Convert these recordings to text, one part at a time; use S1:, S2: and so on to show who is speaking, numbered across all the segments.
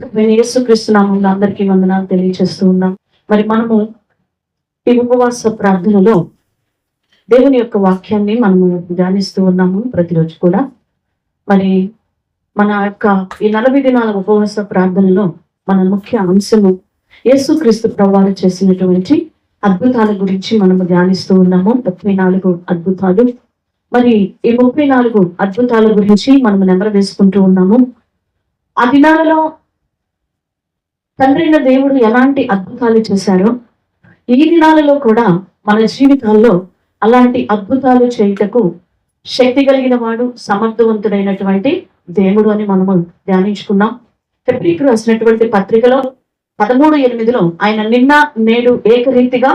S1: యేసుక్రీస్తు నామములో అందరికీ వందనాలు తెలియజేస్తూ ఉన్నాం. మరి మనము ఈ ఉపవాస ప్రార్థనలో దేవుని యొక్క వాక్యాన్ని మనము ధ్యానిస్తూ ఉన్నాము ప్రతిరోజు కూడా. మరి మన యొక్క ఈ 40 దినాల ఉపవాస ప్రార్థనలో మన ముఖ్య అంశము యేసుక్రీస్తు ప్రభువారు చేసినటువంటి అద్భుతాల గురించి మనము ధ్యానిస్తూ ఉన్నాము. 34 అద్భుతాలు. మరి ఈ 34 అద్భుతాల గురించి మనము నెమరు వేసుకుంటూ ఉన్నాము. ఆ దినాలలో తండ్రైన దేవుడు ఎలాంటి అద్భుతాలు చేశారో ఈ దినాలలో కూడా మన జీవితాల్లో అలాంటి అద్భుతాలు చేయుటకు శక్తి కలిగిన వాడు, సమర్థవంతుడైనటువంటి దేవుడు అని మనము ధ్యానించుకున్నాం. హెబ్రీయులకు రాసినటువంటి పత్రికలో 13:8 ఆయన నిన్న నేడు ఏకరీతిగా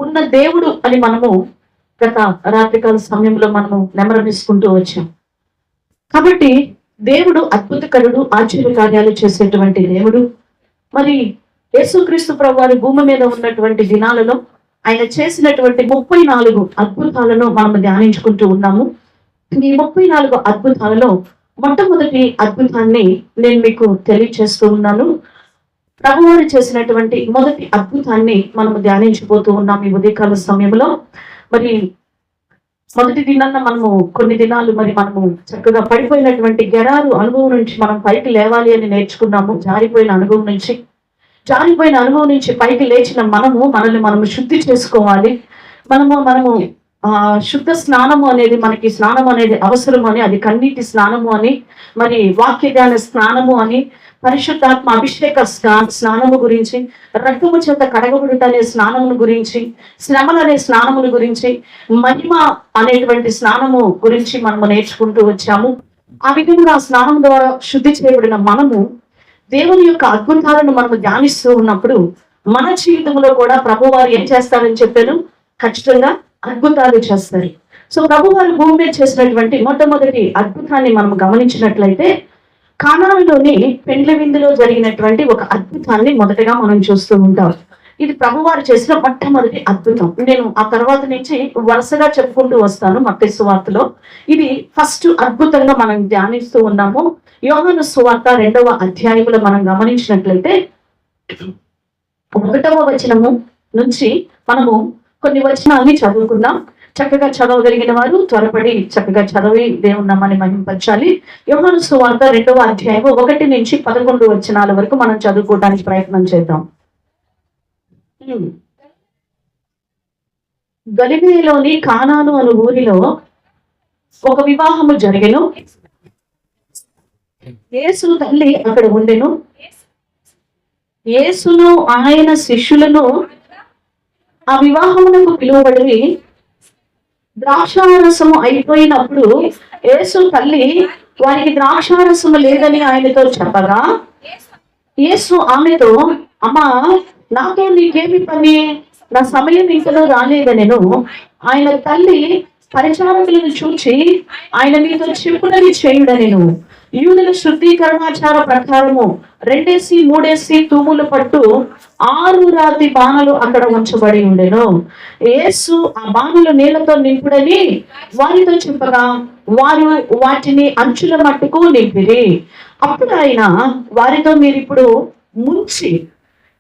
S1: ఉన్న దేవుడు అని మనము గత రాత్రికాల సమయంలో మనము నెమరు వేసుకుంటూ వచ్చాం. కాబట్టి దేవుడు అద్భుతకరుడు, ఆశ్చర్య కార్యాలు చేసేటువంటి దేవుడు. మరి యేసుక్రీస్తు ప్రభువారు భూమి మీద ఉన్నటువంటి దినాలలో ఆయన చేసినటువంటి 34 అద్భుతాలను మనం ధ్యానించుకుంటూ ఉన్నాము. ఈ 34 అద్భుతాలలో మొట్టమొదటి అద్భుతాన్ని నేను మీకు తెలియచేస్తూ ఉన్నాను. ప్రభువారు చేసినటువంటి మొదటి అద్భుతాన్ని మనము ధ్యానించిపోతూ ఉన్నాం ఈ ఉదయకాల సమయంలో. మరి మొదటి దినాన్న మనము కొన్ని దినాలు మనము చక్కగా పడిపోయినటువంటి గెరారు అనుభవం నుంచి మనం పైకి లేవాలి అని నేర్చుకున్నాము. జారిపోయిన అనుభవం నుంచి పైకి లేచిన మనల్ని శుద్ధి చేసుకోవాలి. మనము శుద్ధ స్నానము అనేది, మనకి స్నానం అనేది అవసరము అని, అది కన్నీటి స్నానము అని, మరి వాక్య ధ్యాన స్నానము అని, పరిశుద్ధాత్మ అభిషేక స్నానము గురించి, రక్తము చేత కడగబడుట అనే స్నానమును గురించి, శ్రమలు అనే స్నానముల గురించి, మహిమ అనేటువంటి స్నానము గురించి మనము నేర్చుకుంటూ వచ్చాము. ఆ విధంగా స్నానం ద్వారా శుద్ధి చేయబడిన మనము దేవుని యొక్క అద్భుతాలను మనము ధ్యానిస్తూ ఉన్నప్పుడు మన జీవితంలో కూడా ప్రభువారు ఏం చేస్తారని చెప్పాను, ఖచ్చితంగా అద్భుతాలు చేస్తారు. సో ప్రభువారు భూమి మీద చేసినటువంటి మొట్టమొదటి అద్భుతాన్ని మనం గమనించినట్లయితే కానానులోని పెండ్లి విందులో జరిగినటువంటి ఒక అద్భుతాన్ని మొదటగా మనం చూస్తూ ఉంటాం. ఇది ప్రభువారు చేసిన మొట్టమొదటి అద్భుతం. నేను ఆ తర్వాత నుంచి వరుసగా చెప్పుకుంటూ వస్తాను. మత్తయి సువార్తలో ఇది ఫస్ట్ అద్భుతంగా మనం ధ్యానిస్తూ ఉన్నాము. యోహాను సువార్త 2వ అధ్యాయంలో మనం గమనించినట్లయితే 1వ వచనము నుంచి మనము కొన్ని వచనాన్ని చదువుకుందాం. చక్కగా చదవగలిగిన వారు త్వరపడి చక్కగా చదివి దేవుని నామాన్ని మహిమపరచాలి. యోహాను సువార్త 2వ అధ్యాయం 1 నుంచి 11 వచనాల వరకు మనం చదువుకోవడానికి ప్రయత్నం చేద్దాం. గలిలయలోని కానాను అను ఊరిలో ఒక వివాహము జరిగెను. యేసు తల్లి అక్కడ ఉండెను. యేసును ఆయన శిష్యులను ఆ వివాహమునకు పిలువబడి ద్రాక్షారసము అయిపోయినప్పుడు యేసు తల్లి వారికి ద్రాక్షారసము లేదని ఆయనతో చెప్పగా యేసు ఆమెతో, అమ్మా, నాతో నీకేమి పని, నా సమయం ఇంకనూ రాలేదనెను. ఆయన తల్లి పరిచారకులను చూచి, ఆయన నీతో చెప్పునని చేయుడనెను. యూదుల శుద్ధీకరణాచార ప్రకారము 2-3 తూములు పట్టు 6 రాతి బాణలు అక్కడ ఉంచబడి ఉండెను. యేసు ఆ బాణలు నీళ్లతో నింపుడని వారితో చెప్పగా వారు వాటిని అంచుల మట్టుకు నింపిరి. అప్పుడు ఆయన వారితో, మీరిప్పుడు ముంచి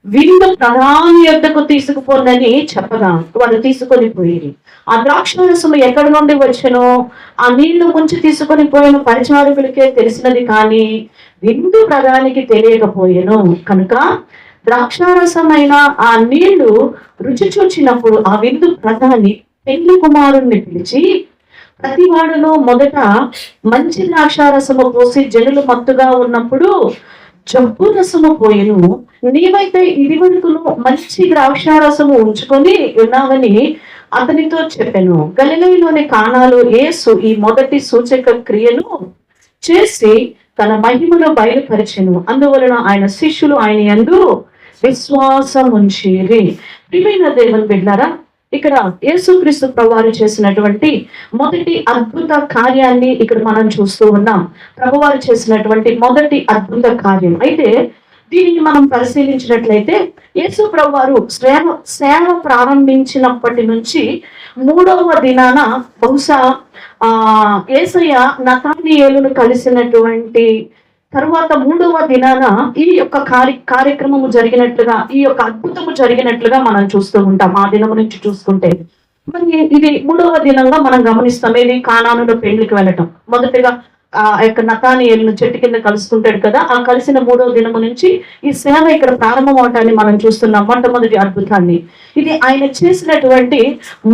S1: విందు ప్రధాని యొద్దకు తీసుకుపోండి చెప్పగా వారు తీసుకొని పోయి, ఆ ద్రాక్షారసము ఎక్కడి నుండి వచ్చెనో ఆ నీళ్లు ముంచి తీసుకొని పోయిన పరిచారకులకే తెలిసినది, కానీ విందు ప్రధానికి తెలియకపోయాను. కనుక ద్రాక్షారసమైన ఆ నీళ్లు రుచి చూచినప్పుడు ఆ విందు ప్రధాని పెళ్లి కుమారుణ్ణి పిలిచి, ప్రతి వాడును మొదట మంచి ద్రాక్షారసము పోసి జనులు మత్తుగా ఉన్నప్పుడు జబ్బు రసము పోయెను. నీవైతే ఇది వరకును మంచి ద్రాక్షారసము ఉంచుకొని ఉన్నావని అతనితో చెప్పెను. గలిలయలోని కానాలో యేసు ఈ మొదటి సూచక క్రియను చేసి తన మహిమను బయలుపరిచెను. అందువలన ఆయన శిష్యులు ఆయన యందు విశ్వాసం ఉంచిరి. ప్రియమైన దేవుని బిడ్డలారా, ఇక్కడ యేసుక్రీస్తు ప్రభువారు చేసినటువంటి మొదటి అద్భుత కార్యాన్ని ఇక్కడ మనం చూస్తూ ఉన్నాం. ప్రభువారు చేసినటువంటి మొదటి అద్భుత కార్యం. అయితే దీనిని మనం పరిశీలించినట్లయితే యేసు ప్రభువారు సేవ ప్రారంభించినప్పటి నుంచి 3వ దినాన బహుశా యేసయ్య నతానియేలును కలిసినటువంటి తర్వాత 3వ దినాన ఈ యొక్క కార్యక్రమము జరిగినట్లుగా, ఈ యొక్క అద్భుతము జరిగినట్లుగా మనం చూస్తూ ఉంటాం. ఆ దినము నుంచి చూసుకుంటే మరి ఇది 3వ దినంగా మనం గమనిస్తాం. ఏది? కానానులో పెళ్లికి వెళ్ళటం. మొదటిగా ఆ యొక్క నతానియేలును చెట్టు కింద కలుసుకుంటాడు కదా, ఆ కలిసిన 3వ దినము నుంచి ఈ సేవ ఇక్కడ ప్రారంభం అవటాన్ని మనం చూస్తున్నాం. మొట్టమొదటి అద్భుతాన్ని, ఇది ఆయన చేసినటువంటి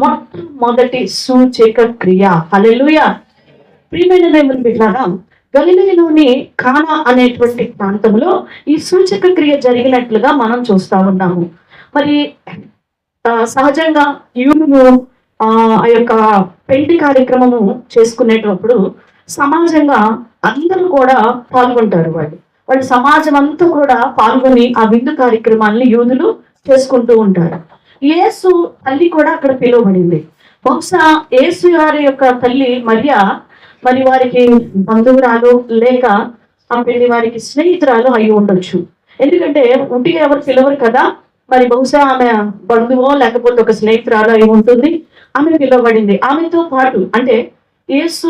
S1: మొట్టమొదటి సూచక క్రియ. హల్లెలూయా. ప్రియమైన దేవుని బిడ్డలారా, గలిలయలోని కానా అనేటువంటి ప్రాంతంలో ఈ సూచక క్రియ జరిగినట్లుగా మనం చూస్తా ఉన్నాము. మరి సహజంగా యూదులు ఆ యొక్క పెళ్లి కార్యక్రమము చేసుకునేటప్పుడు సమాజంగా అందరూ కూడా పాల్గొంటారు. వాళ్ళు సమాజం అంతా కూడా పాల్గొని ఆ విందు కార్యక్రమాన్ని యూదులు చేసుకుంటూ ఉంటారు. యేసు తల్లి కూడా అక్కడ పిలువబడింది. బహుశా యేసు గారి యొక్క తల్లి మరియా మరి వారికి బంధువురాలు లేక ఆ పెళ్లి వారికి స్నేహితురాలు అయి ఉండొచ్చు. ఎందుకంటే ఉంటిగా ఎవరు పిలవరు కదా, మరి బహుశా ఆమె బంధువో లేకపోతే ఒక స్నేహితురాలు అయి ఉంటుంది. ఆమె పిలువబడింది. ఆమెతో పాటు అంటే యేసు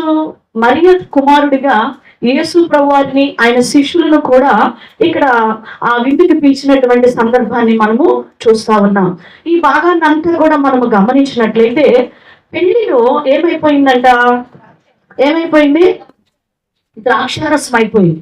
S1: మరియ కుమారుడిగా యేసు ప్రభువారిని ఆయన శిష్యులను కూడా ఇక్కడ ఆ విందుకి పిలిచినటువంటి సందర్భాన్ని మనము చూస్తా ఉన్నాం. ఈ భాగాన్ని అంతా కూడా మనము గమనించినట్లయితే పెళ్లిలో ఏమైపోయింది? ద్రాక్షారసం అయిపోయింది.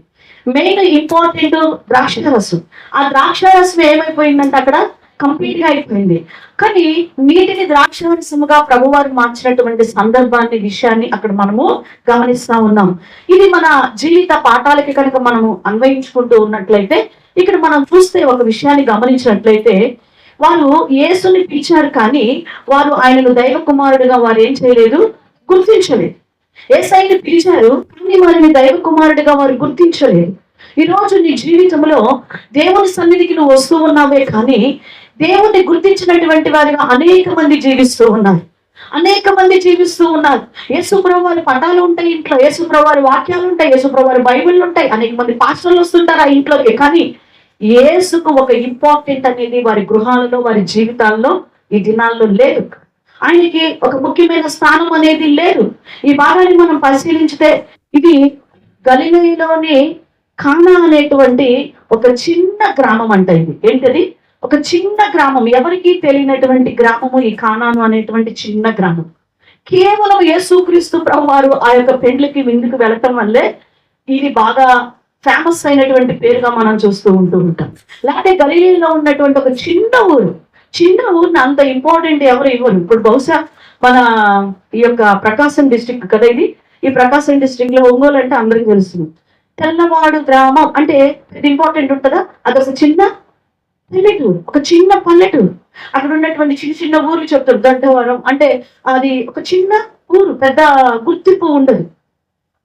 S1: మెయిన్ ఇంపార్టెంట్ ద్రాక్షారసం. ఆ ద్రాక్షారసం ఏమైపోయిందంటే అక్కడ కంప్లీట్ గా అయిపోయింది. కానీ నీటిని ద్రాక్షారసముగా ప్రభువారు మార్చినటువంటి సందర్భాన్ని, విషయాన్ని అక్కడ మనము గమనిస్తా ఉన్నాం. ఇది మన జీవిత పాఠాలకి కనుక మనము అన్వయించుకుంటూ ఉన్నట్లయితే ఇక్కడ మనం చూస్తే ఒక విషయాన్ని గమనించినట్లయితే, వారు యేసుని పిలిచారు కానీ వారు ఆయనను దైవ కుమారుడిగా వారు ఏం చేయలేదు, గుర్తించలేదు. యేసయ్యని పిలిచారు కానీ వారిని దైవ కుమారుడిగా వారు గుర్తించలేదు. ఈ రోజు నీ జీవితంలో దేవుని సన్నిధికి నువ్వు వస్తూ ఉన్నావే కానీ దేవుణ్ణి గుర్తించినటువంటి వారిగా అనేక మంది జీవిస్తూ ఉన్నారు. యేసుప్రభు వారి పటాలు ఉంటాయి ఇంట్లో, యేసుప్రభు వారి వాక్యాలు ఉంటాయి, యేసుప్రభు వారి బైబిల్ ఉంటాయి, అనేక మంది పాస్టర్లు వస్తుంటారు ఆ ఇంట్లోకి. కానీ యేసుకు ఒక ఇంపార్టెంట్ అనేది వారి గృహాలలో, వారి జీవితాల్లో ఈ దినాల్లో లేదు. ఆయనకి ఒక ముఖ్యమైన స్థానం అనేది లేదు. ఈ భాగాన్ని మనం పరిశీలించితే ఇది గలిలయలోని కానా అనేటువంటి ఒక చిన్న గ్రామం అంట. ఇది ఏంటది? ఒక చిన్న గ్రామం, ఎవరికీ తెలియనటువంటి గ్రామము ఈ కానాను అనేటువంటి చిన్న గ్రామం. కేవలం యేసుక్రీస్తు ప్రభువారు ఆ యొక్క పెండ్లికి విందుకు వెళ్ళటం వల్లే ఇది బాగా ఫేమస్ అయినటువంటి పేరుగా మనం చూస్తూ ఉంటాం. లేకపోతే గలిలయలో ఉన్నటువంటి ఒక చిన్న ఊరిని అంత ఇంపార్టెంట్ ఎవరు ఇవ్వరు. ఇప్పుడు బహుశా మన ఈ యొక్క ప్రకాశం డిస్ట్రిక్ట్ కదా ఇది. ఈ ప్రకాశం డిస్ట్రిక్ట్ లో ఒంగోలు అంటే అందరికీ తెలుస్తుంది. తెల్లవాడు గ్రామం అంటే ఇంపార్టెంట్ ఉంటుందా? అదొక చిన్న పల్లెటూరు, ఒక చిన్న పల్లెటూరు. అక్కడ ఉన్నటువంటి చిన్న చిన్న ఊర్లు చెప్తారు. దొడ్డవరం అంటే అది ఒక చిన్న ఊరు, పెద్ద గుర్తింపు ఉండదు.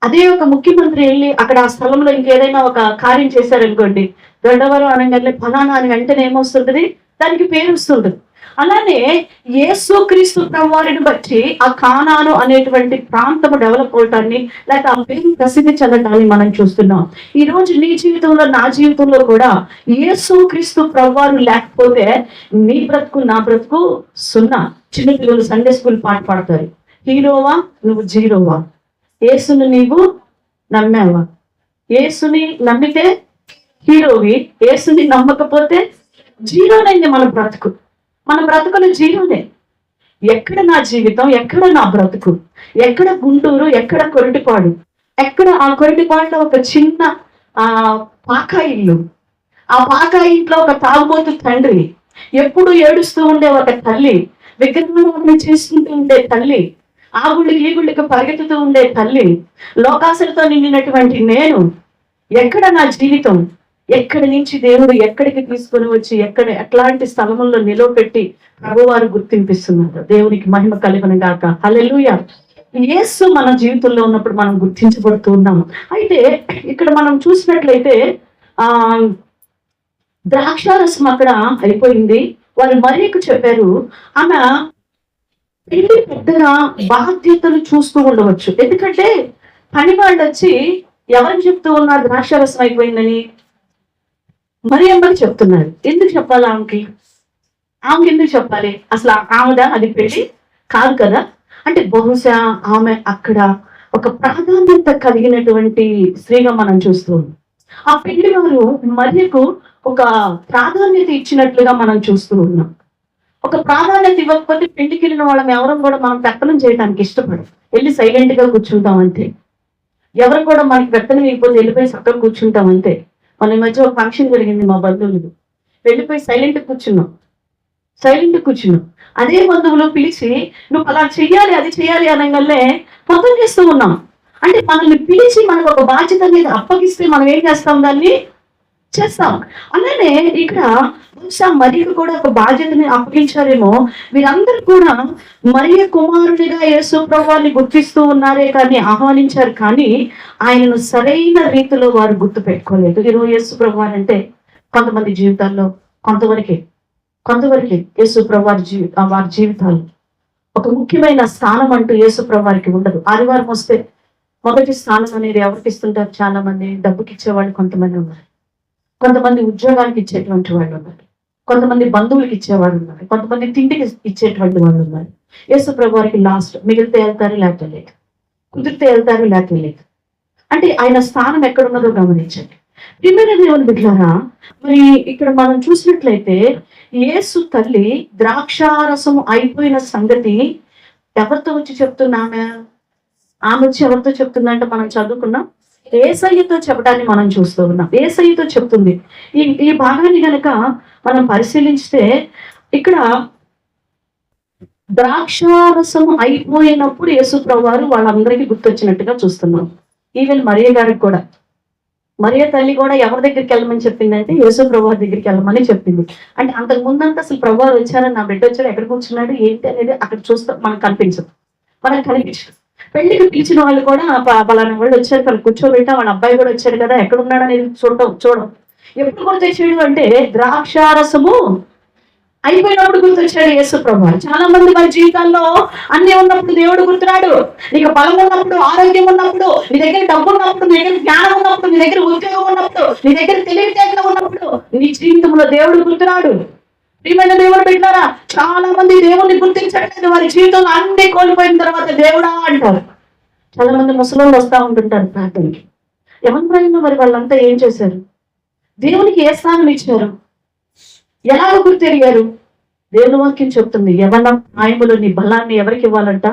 S1: అదే ఒక ముఖ్యమంత్రి వెళ్ళి అక్కడ ఆ స్థలంలో ఇంకేదైనా ఒక కార్యం చేశారనుకోండి, దొడ్డవరం అనగానే ఫలానా అని వెంటనే ఏమొస్తుంటది, దానికి పేరు వస్తుంటది. అలానే యేసుక్రీస్తు ప్రభువారిని బట్టి ఆ కానాను అనేటువంటి ప్రాంతము డెవలప్ అవటాన్ని, లేక ఆ పేరు ప్రసిద్ధి చెందటాన్ని మనం చూస్తున్నాం. ఈ రోజు నీ జీవితంలో, నా జీవితంలో కూడా యేసుక్రీస్తు ప్రభువారు లేకపోతే నీ బ్రతుకు, నా బ్రతుకు సున్నా. చిన్నపిల్లలు సండే స్కూల్ పాట పాడతారు. హీరోవా నువ్వు జీరోవా? యేసును నీవు నమ్మావా? యేసుని నమ్మితే హీరోవి, యేసుని నమ్మకపోతే జీరోనైంది మన బ్రతుకులు జీరోనే. ఎక్కడ నా జీవితం, ఎక్కడ నా బ్రతుకు, ఎక్కడ గుంటూరు, ఎక్కడ కొరటిపాడు, ఎక్కడ ఆ కొరటిపాడులో ఒక చిన్న పాకా ఇల్లు, ఆ పాకా ఇంట్లో ఒక తాగుబోతు తండ్రి, ఎప్పుడు ఏడుస్తూ ఉండే ఒక తల్లి, విగ్రహాలను చేసుకుంటూ ఉండే తల్లి, ఆ గుళ్ళకి ఈ గుళ్ళకి పరిగెత్తుతూ ఉండే తల్లి, లోకాసులతో నిండినటువంటి నేను, ఎక్కడ నా జీవితం, ఎక్కడి నుంచి దేవుడు ఎక్కడికి తీసుకొని వచ్చి ఎట్లాంటి స్థలముల్లో నిలవపెట్టి ప్రభువారు గుర్తింపిస్తున్నారు. దేవునికి మహిమ కలుగును గాక. హల్లెలూయా. యేసు మన జీవితంలో ఉన్నప్పుడు మనం గుర్తించబడుతూ ఉన్నాము. అయితే ఇక్కడ మనం చూసినట్లయితే ద్రాక్షారసం అక్కడ అయిపోయింది. వారు మరియకు చెప్పారు. ఆమె పెళ్లి పెద్దగా బాధ్యతలు చూస్తూ ఉండవచ్చు. ఎందుకంటే పని వాళ్ళు వచ్చి ఎవరికి చెప్తూ ఉన్నారు ద్రాక్షారసం అయిపోయిందని? మరియమ్మకి చెప్తున్నారు. ఎందుకు చెప్పాలి ఆమెకి ఎందుకు చెప్పాలి? అసలు ఆమెదా అది పెళ్లి కాదు కదా. అంటే బహుశా ఆమె అక్కడ ఒక ప్రాధాన్యత కలిగినటువంటి స్త్రీగా మనం చూస్తూ ఉన్నాం. ఆ పెళ్లి వారు మరియకు ఒక ప్రాధాన్యత ఇచ్చినట్లుగా మనం చూస్తూ ఉన్నాం. ఒక ప్రాధాన్యత ఇవ్వకపోతే పెళ్లికి వెళ్ళిన వాళ్ళం ఎవరం కూడా మనం పెత్తనం చేయడానికి ఇష్టపడం. వెళ్ళి సైలెంట్ గా కూర్చుంటాం అంతే. ఎవరు కూడా మనకి పెత్తనం ఇవ్వకపోతే వెళ్ళిపోయి చక్కగా కూర్చుంటాం అంతే. మన మధ్య ఒక ఫంక్షన్ జరిగింది మా బంధువులు, వెళ్ళిపోయి సైలెంట్ కూర్చున్నాం. అదే బంధువులు పిలిచి నువ్వు అలా చెయ్యాలి అది చెయ్యాలి అనగానే మొత్తం చేస్తూ ఉన్నాం. అంటే మనల్ని పిలిచి మనకు ఒక బాధ్యత మీద అప్పగిస్తే మనం ఏం చేస్తాం, దాన్ని చేస్తాం. అలానే ఇక్కడ బహుశా మరియకు కూడా ఒక బాధ్యతని అప్పగించారేమో. వీరందరూ కూడా మరియ కుమారుడిగా యేసు ప్రభువాన్ని గుర్తిస్తూ ఉన్నారే కానీ, ఆహ్వానించారు కానీ ఆయనను సరైన రీతిలో వారు గుర్తు పెట్టుకోలేదు. ఈరోజు యేసు ప్రభువారు అంటే కొంతమంది జీవితాల్లో కొంతవరకే యేసు ప్రభువారి వారి జీవితాలు ఒక ముఖ్యమైన స్థానం అంటూ యేసు ప్రభువారికి ఉండదు. ఆదివారం వస్తే మొదటి స్థానం అనేది ఎవరికి ఇస్తుంటారు? చాలా మంది డబ్బుకి ఇచ్చేవాళ్ళు కొంతమంది ఉన్నారు, కొంతమంది ఉద్యోగానికి ఇచ్చేటువంటి వాళ్ళు ఉన్నారు, కొంతమంది బంధువులకి ఇచ్చేవాళ్ళు ఉన్నారు, కొంతమంది తిండికి ఇచ్చేటువంటి వాళ్ళు ఉన్నారు. యేసు ప్రభువారికి లాస్ట్, మిగిలితే వెళ్తారు లేకపోతే లేదు, కుదిరితే వెళ్తారు లేకపోతే లేదు. అంటే ఆయన స్థానం ఎక్కడున్నదో గమనించండి. ప్రియమైన దేవుని బిడ్డలారా, మరి ఇక్కడ మనం చూసినట్లయితే యేసు తల్లి ద్రాక్షారసము అయిపోయిన సంగతి ఎవరితో వచ్చి చెప్తున్నామే? ఆమె వచ్చి ఎవరితో చెప్తుందంటే మనం చదువుకున్నాం, యేసయ్యతో చెప్పడాన్ని మనం చూస్తూ ఉన్నాం. యేసయ్యతో చెప్తుంది. ఈ భాగాన్ని కనుక మనం పరిశీలిస్తే ఇక్కడ ద్రాక్షారసం అయిపోయినప్పుడు యేసు ప్రభువారు వాళ్ళందరికీ గుర్తొచ్చినట్టుగా చూస్తున్నాం. ఈవెన్ మరియ గారికి కూడా, మరియ తల్లి కూడా ఎవరి దగ్గరికి వెళ్ళమని చెప్పిందంటే యేసు ప్రభువారి దగ్గరికి వెళ్ళమని చెప్పింది. అంటే అంతకు ముందంతా అసలు ప్రభువారు వచ్చారని, నా బిడ్డ వచ్చారు, ఎక్కడ కూర్చున్నాడు ఏంటి అనేది అక్కడ చూస్తాం, మనకు కనిపించదు. పెళ్లికి పిలిచిన వాళ్ళు కూడా పలానా వాళ్ళు వచ్చారు, వాళ్ళు కూర్చోబెట్టా, వాళ్ళ అబ్బాయి కూడా వచ్చారు కదా, ఎక్కడ ఉన్నాడు అనేది చూడం. ఎప్పుడు గుర్తొచ్చాడు అంటే ద్రాక్షారసము అయిపోయినప్పుడు గుర్తొచ్చాడు యేసు ప్రభువారు. చాలా మంది మన జీవితాల్లో అన్ని ఉన్నప్పుడు దేవుడు గుర్తురాడు. నీకు బలం ఉన్నప్పుడు, ఆరోగ్యం ఉన్నప్పుడు, నీ దగ్గర డబ్బు ఉన్నప్పుడు, నీ దగ్గర జ్ఞానం ఉన్నప్పుడు, నీ దగ్గర ఉద్యోగం ఉన్నప్పుడు, నీ దగ్గర తెలివితేటలు ఉన్నప్పుడు నీ జీవితంలో దేవుడు గుర్తురాడు. ప్రియమైన దేవుడు బిడ్డలారా, చాలా మంది దేవుణ్ణి గుర్తించట్లేదు. వారి జీవితంలో అన్ని కోల్పోయిన తర్వాత దేవుడా అంటారు. చాలా మంది ముసలోళ్ళు వస్తూ ఉంటుంటారు ప్రార్థనకి. ఎవరి ప్రాయంలో మరి వాళ్ళంతా ఏం చేశారు? దేవునికి ఏ స్థానం ఇచ్చారు? ఎలాగ గుర్తెరిగారు? దేవుని వాక్యం చెప్తుంది, యవన ప్రాయములో నీ బలాన్ని ఎవరికి ఇవ్వాలంట?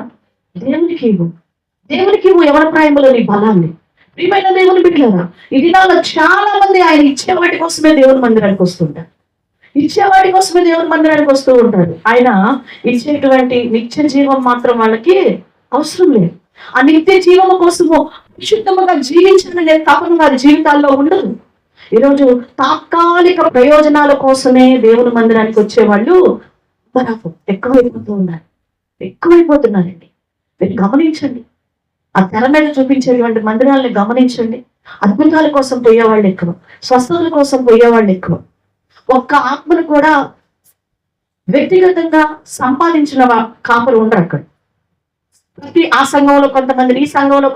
S1: దేవునికి ఇవ్వు. యవన ప్రాయములో నీ బలాన్ని. ప్రియమైన దేవుని బిడ్డలారా, ఈ దినాల్లో చాలా మంది ఆయన ఇచ్చే వాటి కోసమే దేవుని మందిరానికి వస్తుంటారు. వస్తూ ఉంటారు. ఆయన ఇచ్చేటువంటి నిత్య జీవం మాత్రం వాళ్ళకి అవసరం లేదు. ఆ నిత్య జీవము కోసము విశుద్ధముగా జీవించాలనే తపన వారి జీవితాల్లో ఉండదు. ఈరోజు తాత్కాలిక ప్రయోజనాల కోసమే దేవుని మందిరానికి వచ్చేవాళ్ళు ఎక్కువైపోతున్నారండి. మీరు గమనించండి, ఆ తెర మీద చూపించేటువంటి మందిరాలని గమనించండి. అద్భుతాల కోసం పోయేవాళ్ళు ఎక్కువ, స్వస్థతల కోసం పోయేవాళ్ళు ఎక్కువ. ఒక్క ఆత్మను కూడా వ్యక్తిగతంగా సంపాదించిన కాపులు ఉండరు అక్కడ. ప్రతి ఆ సంఘంలో కొంతమంది, ఈ సంఘంలో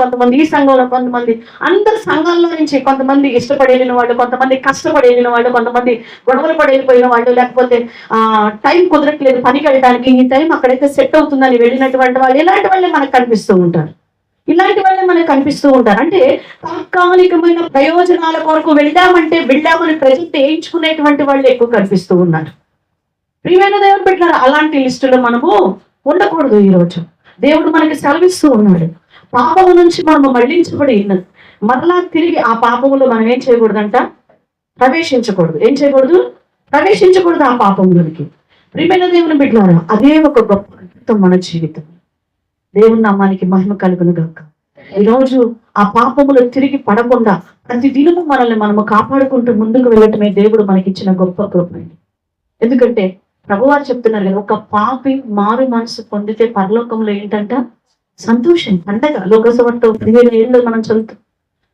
S1: కొంతమంది, అందరు సంఘాల్లో నుంచి కొంతమంది ఇష్టపడి వెళ్ళిన వాళ్ళు, కొంతమంది కష్టపడి వెళ్ళిన వాళ్ళు, కొంతమంది గొడవలు పడి వెళ్ళిపోయిన వాళ్ళు, లేకపోతే టైం కుదరట్లేదు పనికి వెళ్ళడానికి, ఈ టైం అక్కడైతే సెట్ అవుతుందని వెళ్ళినటువంటి వాళ్ళు, ఇలాంటి వాళ్ళే మనకు కనిపిస్తూ ఉంటారు. అంటే తాత్కాలికమైన ప్రయోజనాల కొరకు వెళ్ళామని ప్రజెంట్ వేయించుకునేటువంటి వాళ్ళు ఎక్కువ కనిపిస్తూ ఉన్నారు. ప్రియమైన దేవుడు పెట్టారు, అలాంటి లిస్టులో మనము ఉండకూడదు. ఈరోజు దేవుడు మనకి సెలవిస్తూ ఉన్నాడు, పాపము నుంచి మనము మళ్లించబడి మరలా తిరిగి ఆ పాపములో మనం ఏం చేయకూడదంట? ప్రవేశించకూడదు ఆ పాపంలోనికి. ప్రియమైన దేవుని బిడ్డలారా, అదే ఒక గొప్ప అద్భుతం మన జీవితం. దేవుని నామానికి మహిమ కలుగును గాక. ఈరోజు ఆ పాపములు తిరిగి పడకుండా ప్రతి దినము మనల్ని మనము కాపాడుకుంటూ ముందుకు వెళ్ళటమే దేవుడు మనకిచ్చిన గొప్ప కృప. ఎందుకంటే ప్రభువారు చెప్తున్నారు కదా, ఒక పాపి మారు మనసు పొందితే పరలోకంలో ఏంటంట? సంతోషం, పండగ. లోకసువార్త 15 మనం చదువుతాం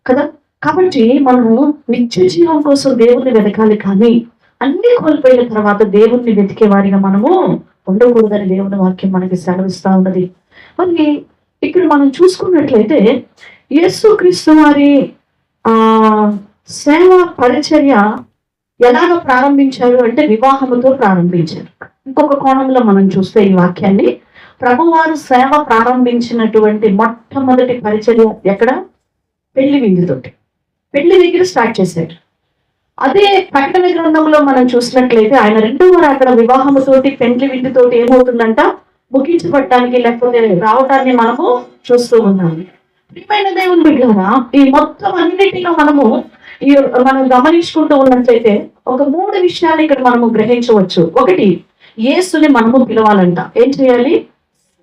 S1: కదా. కాబట్టి మనము నిత్య జీవం కోసం దేవుణ్ణి వెతకాలి, కానీ అన్ని కోల్పోయిన తర్వాత దేవుణ్ణి వెతికే వారిగా మనము ఉండకూడదని దేవుని వాక్యం మనకి సెలవిస్తా ఉన్నది. మరి ఇక్కడ మనం చూసుకున్నట్లయితే యేసుక్రీస్తు వారి సేవ పరిచర్య ఎలాగ ప్రారంభించారు అంటే వివాహముతో ప్రారంభించారు. ఇంకొక కోణంలో మనం చూస్తే ఈ వాక్యాన్ని, ప్రభువారు సేవ ప్రారంభించినటువంటి మొట్టమొదటి పరిచర్య ఎక్కడ? పెళ్లి విందుతోటి. పెళ్లి దగ్గర స్టార్ట్ చేశాడు. అదే ప్రకటన గ్రంథంలో మనం చూసినట్లయితే ఆయన రెండవ అక్కడ వివాహముతోటి పెండ్లి విందుతోటి ఏమవుతుందంట, ముగించబడటానికి లేకపోతే రావటాన్ని మనము చూస్తూ ఉన్నాము. ప్రియమైన దేవుని బిడ్డలారా, ఈ మొత్తం అన్నిటిలో ఈ మనం గమనించుకుంటూ ఉన్నట్లయితే ఒక 3 విషయాలు ఇక్కడ మనము గ్రహించవచ్చు. ఒకటి, యేసుని మనము పిలవాలంట. ఏం చేయాలి?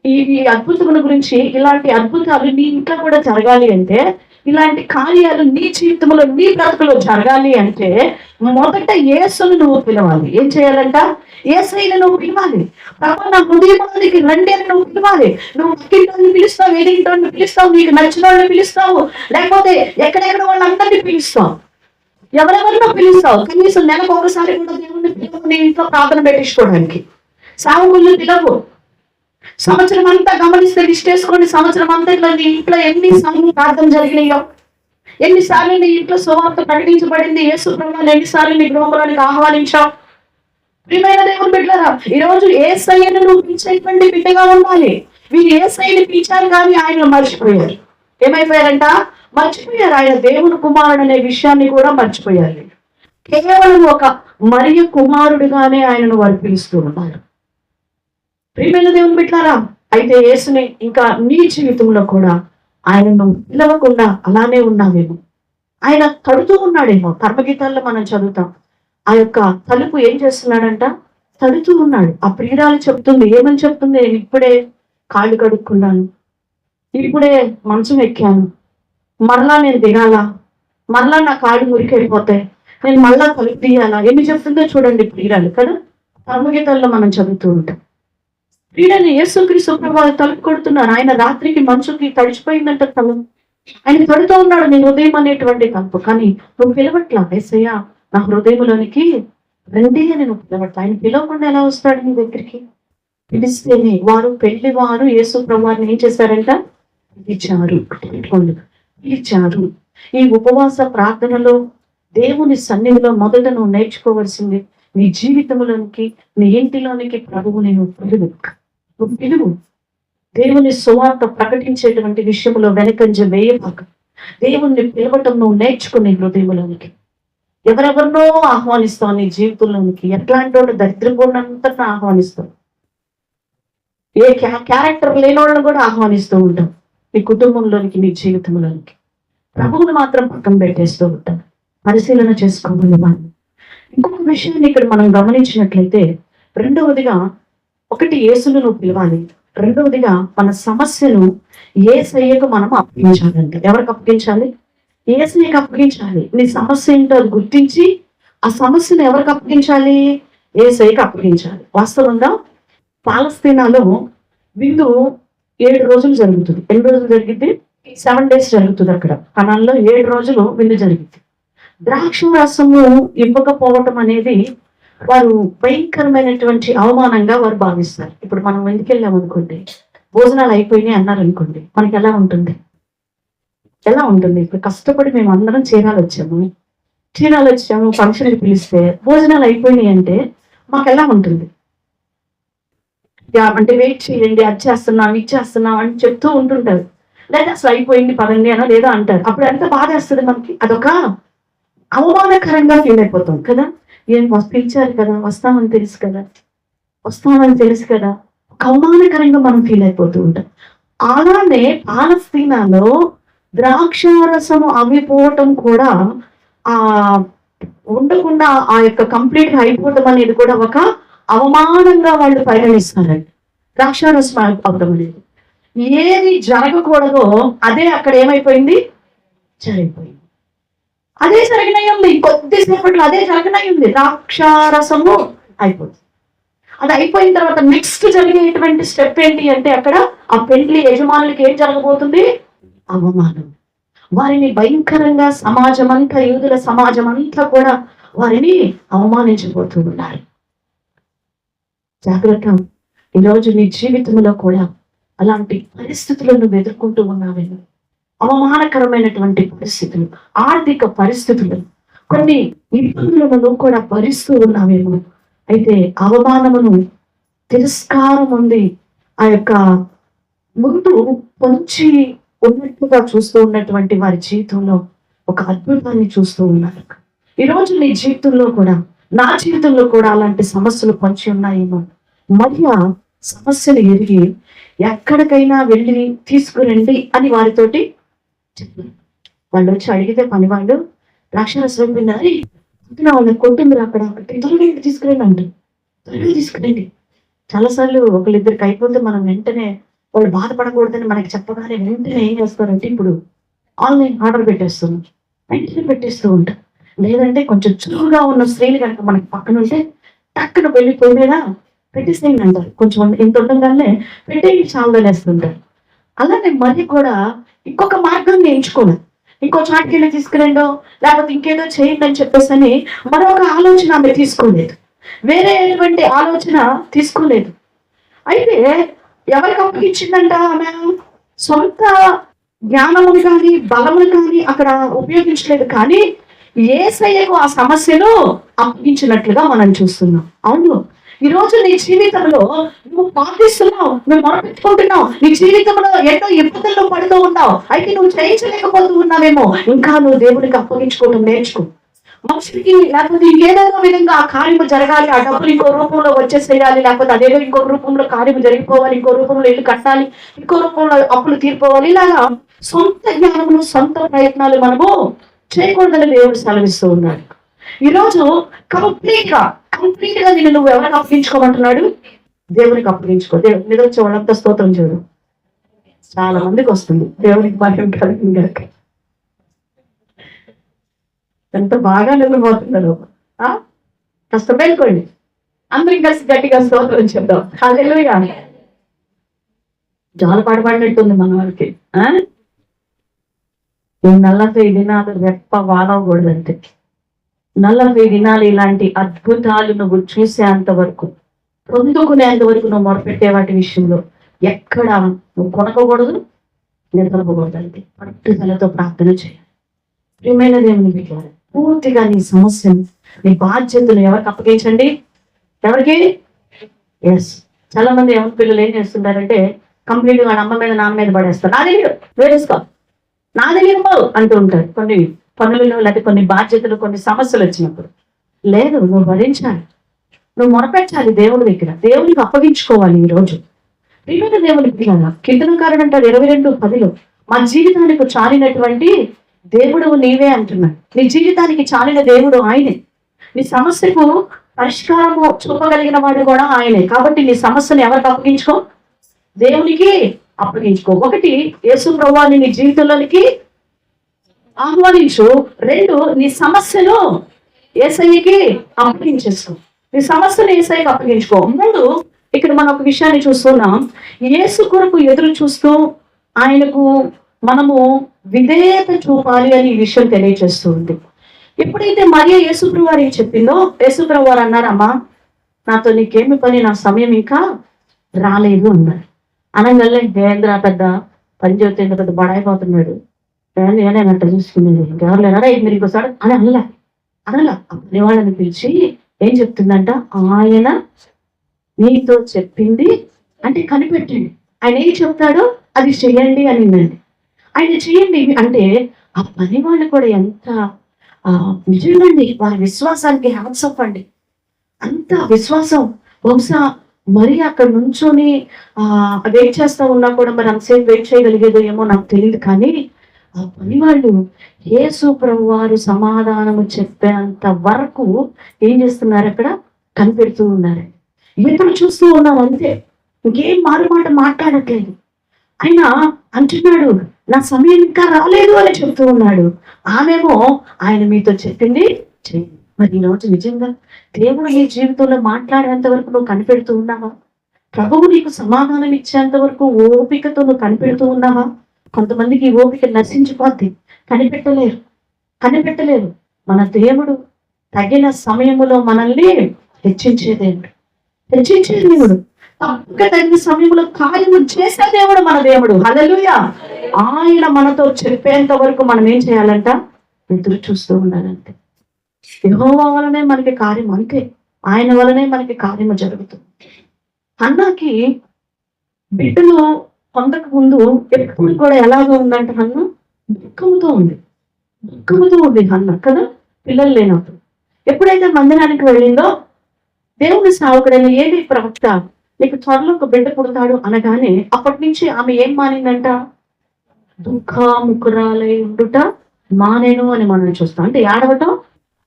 S1: ఈ అద్భుతముల గురించి, ఇలాంటి అద్భుతాలు నీ ఇంట్లో కూడా జరగాలి అంటే, ఇలాంటి కార్యాలు నీ జీవితంలో నీ బ్రతుకులో జరగాలి అంటే మొదట యేసును నువ్వు పిలవాలి. ఏం చేయాలంట? యేసయ్యను నువ్వు పిలవాలి. ప్రభు నా హృదయంలోనికి రండి అని నువ్వు పిలవాలి. నువ్వు పక్కింటోని పిలుస్తావు, ఎదింటోని పిలుస్తావు, నీకు నచ్చిన వాళ్ళని పిలుస్తావు, లేకపోతే ఎక్కడెక్కడ వాళ్ళందరినీ పిలుస్తావు, ఎవరెవరినో పిలుస్తావు. కనీసం నెలకు ఒకసారి కూడా దేవుణ్ణి పిలువు, నీ ఇంట్లో ప్రార్థన పెట్టించుకోవడానికి. సాగుళ్ళు పిలవు. సంవత్సరం అంతా గమనిస్తే లిస్ట్ వేసుకోండి. సంవత్సరం అంతా ఇట్లా నీ ఇంట్లో ఎన్నిసార్లు ప్రార్థన జరిగినాయో, ఎన్నిసార్లు నీ ఇంట్లో సువార్త ప్రకటించబడింది, యేసు ప్రభువుని ఎన్నిసార్లు నీ గృహంలోనికి ఆహ్వానించావు. ప్రియమైన దేవుని బిడ్డలారా, ఈ రోజు యేసయ్యను నువ్వు పిలిచేటువంటి బిడ్డగా ఉండాలి. వీరు యేసయ్యని పిలిచారు కానీ ఆయన మర్చిపోయారు. ఏమైపోయారంట? మర్చిపోయారు. ఆయన దేవుని కుమారుడు అనే విషయాన్ని కూడా మర్చిపోయారు. కేవలం ఒక మరియ కుమారుడుగానే ఆయనను వారు పిలుస్తూ ఉన్నారు. ప్రియమైన దేవుని బిడ్డలారా, అయితే యేసుని ఇంకా నీ జీవితంలో కూడా ఆయనను పిలవకుండా అలానే ఉన్నావేమో. ఆయన తడుతూ ఉన్నాడేమో. కర్మగీతాల్లో మనం చదువుతాం, ఆ యొక్క తలుపు ఏం చేస్తున్నాడంట? తడుతూ ఉన్నాడు. ఆ ప్రియురాలు చెప్తుంది, ఏమని చెప్తుంది? ఇప్పుడే కాళ్ళు కడుక్కున్నాను, ఇప్పుడే మంచం ఎక్కాను, మరలా నేను దిగాలా, మరలా నా కాళ్ళు మురికెళ్ళిపోతాయి, నేను మళ్ళా తలుపు తీయాలా, ఎన్ని చెప్తుందో చూడండి ప్రియురాలు కదా. కర్మగీతాల్లో మనం చదువుతూ ఉంటాం. ప్రియుడైన యేసుక్రీస్తు ప్రభువు తలుపు కొడుతున్నారు. ఆయన రాత్రికి మంచుకి తడిచిపోయిందంట తల. ఆయన తడుతూ ఉన్నాడు, నీ హృదయం అనేటువంటి తలుపు. కానీ నువ్వు పిలవట్లా. యేసయ్యా నా హృదయంలోనికి రండి అని నువ్వు పిలవట్లా. ఆయన పిలవకుండా ఎలా వస్తాడు నీ దగ్గరికి? పిలిస్తేనే. పెళ్లి వారు యేసు ప్రభువారిని ఏం చేశారంట? పిలిచారు. ఈ ఉపవాస ప్రార్థనలో దేవుని సన్నిధిలో మొదట నువ్వు నేర్చుకోవాల్సింది, నీ జీవితంలోనికి, నీ ఇంటిలోనికి ప్రభువుని నువ్వు పిలువు. దేవుని సువార్త ప్రకటించేటువంటి విషయంలో వెనకంజ వేయబాక. దేవుణ్ణి పిలవటం నువ్వు నేర్చుకునే హృదయంలోనికి. ఎవరెవరినో ఆహ్వానిస్తావు నీ జీవితంలోనికి. ఎట్లాంటి వాళ్ళు దరిద్రపూర్ణంతా ఆహ్వానిస్తావు. ఏ క్యారెక్టర్ లేని వాళ్ళని కూడా ఆహ్వానిస్తూ ఉంటాం నీ కుటుంబంలోనికి, నీ జీవితంలోనికి. ప్రభువుని మాత్రం పక్కన పెట్టేస్తూ ఉంటాం. పరిశీలన చేసుకోవాలి మనం. ఇంకొక విషయాన్ని ఇక్కడ మనం గమనించినట్లయితే, రెండవదిగా ఒకటి యేసును నువ్వు పిలవాలి. రెండవదిగా మన సమస్యను యేసయ్యకు మనం అప్పగించాలంటే. ఎవరికి అప్పగించాలి? యేసయ్యకు అప్పగించాలి. నీ సమస్య ఏంటో అది గుర్తించి ఆ సమస్యను ఎవరికి అప్పగించాలి? యేసయ్యకు అప్పగించాలి. వాస్తవంగా పాలస్తీనాలో విందు 7 రోజులు జరుగుతుంది. ఎన్ని రోజులు జరిగింది? 7 days జరుగుతుంది. అక్కడ కణాల్లో 7 రోజులు విందు జరిగింది. ద్రాక్ష రసము ఇవ్వకపోవటం అనేది వారు భయంకరమైనటువంటి అవమానంగా వారు భావిస్తారు. ఇప్పుడు మనం ఎందుకు వెళ్ళాం అనుకోండి, భోజనాలు అయిపోయినాయి అన్నారు అనుకోండి, మనకి ఎలా ఉంటుంది? ఇప్పుడు కష్టపడి మేము అందరం చీరాలు వచ్చాము, ఫంక్షన్కి పిలిస్తే భోజనాలు అయిపోయినాయి అంటే మాకు ఎలా ఉంటుంది? అంటే వెయిట్ చేయండి, అది ఇచ్చేస్తున్నాం అని చెప్తూ ఉంటుంటారు. లేదా అసలు అయిపోయింది పదండి అనో లేదో అంటారు. అప్పుడు ఎంత బాధ వేస్తుంది మనకి. అదొక అవమానకరంగా ఫీల్ అయిపోతాం కదా. ఏం పిలిచారు కదా, వస్తామని తెలుసు కదా, ఒక అవమానకరంగా మనం ఫీల్ అయిపోతూ ఉంటాం. అలానే పాలస్తీనాలో ద్రాక్షారసము అవిపోవటం కూడా ఉండకుండా ఆ యొక్క కంప్లీట్ గా అయిపోవటం అనేది కూడా ఒక అవమానంగా వాళ్ళు పరిగణిస్తారండి. ద్రాక్షారసం అవడం అనేది ఏది జరగకూడదో అదే అక్కడ ఏమైపోయింది? జరిగిపోయింది. అదే జరిగినై ఉంది. కొద్దిసేపట్లో అదే జరిగినై ఉంది. ద్రాక్షారసము అయిపోతుంది. అది అయిపోయిన తర్వాత నెక్స్ట్ జరిగేటువంటి స్టెప్ ఏంటి అంటే, అక్కడ ఆ పెండ్లి యజమానులకి ఏం జరగబోతుంది? అవమానం. వారిని భయంకరంగా యూదుల సమాజం అంతా కూడా వారిని అవమానించబోతూ ఉన్నారు. జాగ్రత్త. ఈరోజు నీ జీవితంలో కూడా అలాంటి పరిస్థితులను ఎదుర్కొంటూ ఉన్నావేమో. అవమానకరమైనటువంటి పరిస్థితులు, ఆర్థిక పరిస్థితులు, కొన్ని ఇబ్బందులను కూడా భరిస్తూ ఉన్నావేమో. అయితే అవమానమును, తిరస్కారం ఉంది, ఆ యొక్క ముందు పొంచి ఉన్నట్టుగా చూస్తూ ఉన్నటువంటి వారి జీవితంలో ఒక అద్భుతాన్ని చూస్తూ ఉన్నారు. ఈరోజు నీ జీవితంలో కూడా, నా జీవితంలో కూడా అలాంటి సమస్యలు పొంచి ఉన్నాయేమో. మరియ సమస్యను ఎరిగి ఎక్కడికైనా వెళ్ళి తీసుకురండి అని వారితోటి చెప్పారు. వాళ్ళు వచ్చి అడిగితే పనివాళ్ళు ద్రాక్షారసం విన్నారి వాళ్ళ కొట్టింది అక్కడ త్వరగా తీసుకురండి అండి, త్వరగా తీసుకురండి. చాలాసార్లు ఒకళ్ళిద్దరికి అయిపోతే మనం వెంటనే వాళ్ళు బాధపడకూడదని మనకి చెప్పగానే వెంటనే ఏం చేస్తారంటే ఇప్పుడు ఆన్లైన్ ఆర్డర్ పెట్టేస్తున్నాం, వెంటనే పెట్టేస్తూ ఉంటాం. లేదంటే కొంచెం చురువుగా ఉన్న స్త్రీలు కనుక మనకి పక్కన ఉంటే టక్కున వెళ్ళిపోయి మీద పెట్టేసేయండి అంటారు. కొంచెం ఇంత ఉండగానే పెట్టేయండి చాలు వేస్తుంటారు. అలానే మరి కూడా ఇంకొక మార్గాన్ని ఎంచుకోలేదు. ఇంకో చాటుకి వెళ్ళి తీసుకురండో లేకపోతే ఇంకేదో చేయండి అని చెప్పేసి అని మరొక ఆలోచన ఆమె తీసుకోలేదు, వేరే ఎటువంటి ఆలోచన తీసుకోలేదు. అయితే ఎవరికి అప్పగించిందంట ఆమె? సొంత జ్ఞానమును కానీ బలమును కానీ అక్కడ ఉపయోగించలేదు, కానీ యేసయ్యకు ఆ సమస్యను అప్పగించినట్లుగా మనం చూస్తున్నాం. అవును, ఈ రోజు నీ జీవితంలో నువ్వు పాటిస్తున్నావు, నువ్వు మొరపెట్టుకుంటున్నావు, నీ జీవితంలో ఎన్నో ఇబ్బందుల్లో పడుతూ ఉన్నావు. అయితే నువ్వు చేయించలేకపోతూ ఉన్నావేమో. ఇంకా నువ్వు దేవునికి అప్పగించుకోవడం నేర్చుకో. మనుషులకి లేకపోతే ఇంకేదో విధంగా ఆ కార్యము జరగాలి, ఆ డబ్బులు ఇంకో రూపంలో వచ్చేసేయాలి, లేకపోతే అదేదో ఇంకో రూపంలో కార్యము జరిగిపోవాలి, ఇంకో రూపంలో ఇల్లు కట్టాలి, ఇంకో రూపంలో అప్పులు తీర్పోవాలి. ఇలాగా సొంత జ్ఞానములు సొంత ప్రయత్నాలు మనము చేయకూడదని దేవుడు సెలవిస్తూ ఉన్నాడు. ఈరోజు కంప్లీట్ గా నేను నువ్వు ఎవరికి అప్పగించుకోమంటున్నాడు? దేవునికి అప్పగించుకో. దేవుడి మీద వచ్చే వాళ్ళంతా స్తోత్రం చూడు. చాలా మందికి వస్తుంది దేవునికి భాగ్యం కలిగింది. ఎంత బాగా నిలబోతున్నారు. కష్టపడుకోండి, అందరం కలిసి గట్టిగా స్తోత్రం చెప్దాం. హల్లెలూయా. జాలు పడబడినట్టుంది మన వాళ్ళకి. నలభై దినాలు రెప్ప వాడకూడదంటే, 40 దినాలు ఇలాంటి అద్భుతాలు నువ్వు చూసేంత వరకు, పొందుకునేంత వరకు నువ్వు మొరపెట్టే వాటి విషయంలో ఎక్కడ నువ్వు కొనకూడదు, నిద్రపోకూడదు. అంటే పట్టుదలతో ప్రార్థన చేయాలి. ప్రియమైన దేవుని బిడ్డలారా, పూర్తిగా నీ సమస్యను, నీ బాధ్యతను ఎవరికి అప్పగించండి? ఎవరికి? ఎస్. చాలా మంది ఎవరి పిల్లలు ఏం చేస్తుంటారంటే కంప్లీట్ గా అమ్మ మీద నాన్న మీద పడేస్తారు. నా తెలియదు వేరేసుకో, నా తెలియదు అంటూ ఉంటారు. కొన్ని పనులు లేకపోతే కొన్ని బాధ్యతలు, కొన్ని సమస్యలు వచ్చినప్పుడు లేదు, నువ్వు భరించాలి, నువ్వు మొరపెట్టాలి దేవుడి దగ్గర, దేవునికి అప్పగించుకోవాలి. ఈ రోజు ప్రియమైన దేవుని పిల్లల కీర్తనకారుడు అంటారు 22:10, మా జీవితానికి చాలినటువంటి దేవుడు నీవే అంటున్నాడు. నీ జీవితానికి చాలిన దేవుడు ఆయనే. నీ సమస్యకు పరిష్కారము చూపగలిగిన వాడు కూడా ఆయనే. కాబట్టి నీ సమస్యను ఎవరికి అప్పగించుకో? దేవునికి అప్పగించుకో. ఒకటి, యేసు ప్రభువుని నీ జీవితంలోనికి ఆహ్వానించు. 2, నీ సమస్యను యేసయ్యకి అప్పగించేసుకో. నీ సమస్యను యేసయ్యకి అప్పగించుకో. 3, ఇక్కడ మనం ఒక విషయాన్ని చూస్తున్నాం. యేసు కొరకు ఎదురు చూస్తూ ఆయనకు మనము విధేయత చూపాలి అని ఈ విషయం తెలియజేస్తూ ఉంది. ఎప్పుడైతే మరియ యేసుప్రభు వారు ఏం చెప్పిందో, యేసుప్రభు వారు అన్నారమ్మా, నాతో నీకేమి పని, నా సమయం ఇంకా రాలేదు అన్నారు. అనగానే దేవేంద్ర పెద్ద పనిచేస్తే పెద్ద బడాయిపోతున్నాడు, నేనేనట్ట చూసుకునేది, ఎవరు లేరా మీరు ఇంకోసారి అని అనలా అనే వాళ్ళని పిలిచి ఏం చెప్తుందంట, ఆయన నీతో చెప్పింది అంటే కనిపెట్టండి, ఆయన ఏం చెప్తాడో అది చెయ్యండి అనిందండి. ఆయన చెయ్యండి అంటే ఆ పని వాళ్ళు కూడా ఎంత నిజండి, వారి విశ్వాసానికి హ్యాట్స్ ఆఫ్ అండి. అంత విశ్వాసం. బహుశా మరి అక్కడ నుంచొని వెయిట్ చేస్తా ఉన్నా కూడా మరి అంతసేపు వెయిట్ చేయగలిగేదో ఏమో నాకు తెలియదు, కానీ ఆ పని వాళ్ళు యేసు ప్రభువు వారు సమాధానము చెప్పేంత వరకు ఏం చేస్తున్నారు, అక్కడ కనిపెడుతూ ఉన్నారు. ఎప్పుడు చూస్తూ ఉన్నాం అంతే, ఇంకేం మాట మాట్లాడట్లేదు. ఆయన అంటున్నాడు, నా సమయం ఇంకా రాలేదు అని చెప్తూ ఉన్నాడు. ఆమెమో ఆయన మీతో చెప్పింది చేయండి. మరి ఈరోజు నిజంగా దేవుడు నీ జీవితంలో మాట్లాడేంత వరకు నువ్వు కనిపెడుతూ ఉన్నావా? ప్రభువు నీకు సమాధానం ఇచ్చేంత వరకు ఓపికతో నువ్వు కనిపెడుతూ ఉన్నావా? కొంతమందికి ఈ ఓపిక నశించిపోద్ది, కనిపెట్టలేరు. మన దేవుడు తగిన సమయములో మనల్ని హెచ్చించే దేవుడు. తగిన సమయంలో కార్యము చేసే దేవుడు మన దేవుడు. హల్లెలూయా. ఆయన మనతో చెప్పేంత వరకు మనం ఏం చేయాలంట? ఎదురు చూస్తూ ఉండాలంటే. యెహోవా వలనే మనకి కార్యం, అంతే, ఆయన వలనే మనకి కార్యము జరుగుతుంది. హన్నాకి బిడ్డలు పొందక ముందు ఎప్పుడు కూడా ఎలాగో ఉందంట, హన్న దుఃఖంతో ఉంది. దుఃఖముతో ఉంది హన్న కదా, పిల్లలు లేనప్పుడు. ఎప్పుడైతే మందిరానికి వెళ్ళిందో దేవుని సేవకుడైన ఏలీ ప్రవక్త నీకు త్వరలో ఒక బిడ్డ పుడతాడు అనగానే అప్పటి నుంచి ఆమె ఏం మానిందంట? దుఃఖముఖురాలై ఉండుట మానేను అని మనం చూస్తాం. అంటే ఏడవటం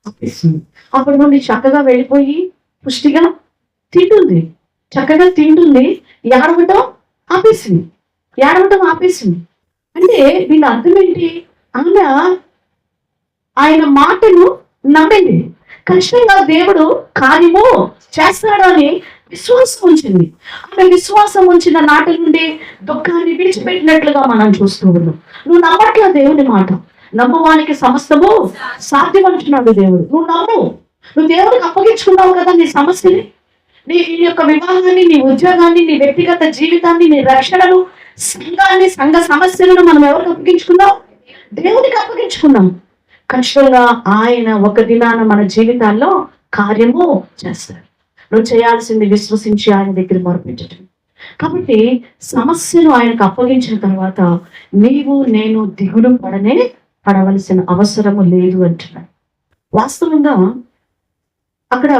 S1: ఆపేసింది. అప్పటి నుండి చక్కగా వెళ్ళిపోయి పుష్టిగా తింటుంది, చక్కగా తింటుంది, ఏడవటం ఆపేసింది, ఏడవటం ఆపేసింది. అంటే దీని అర్థం ఏంటి? ఆమె ఆయన మాటను నమ్మింది. ఖచ్చితంగా దేవుడు కార్యము చేస్తాడు అని విశ్వాసం ఉంచింది. ఆమె విశ్వాసం ఉంచిన నాటి నుండి దుఃఖాన్ని విడిచిపెట్టినట్లుగా మనం చూస్తూ ఉన్నాం. నువ్వు నమ్మట్లా దేవుని మాట, నమ్మవానికి సమస్తము సాధ్యం అంటున్నాడు దేవుడు. నువ్వు నమ్ము. నువ్వు దేవుడికి అప్పగించుకున్నావు కదా నీ సమస్యని, నీ యొక్క వివాహాన్ని, నీ ఉద్యోగాన్ని, నీ వ్యక్తిగత జీవితాన్ని, నీ రక్షణను, సంఘాన్ని, సంఘ సమస్యలను మనం ఎవరికి అప్పగించుకున్నాం? దేవుడికి అప్పగించుకున్నాం. ఖచ్చితంగా ఆయన ఒక దినాన మన జీవితాల్లో కార్యము చేస్తాడు. నువ్వు చేయాల్సింది విశ్వసించి ఆయన దగ్గర మొరపెట్టడం. కాబట్టి సమస్యను ఆయనకు అప్పగించిన తర్వాత నీవు నేను దిగులు పడవలసిన అవసరము లేదు అంటున్నాడు. వాస్తవంగా అక్కడ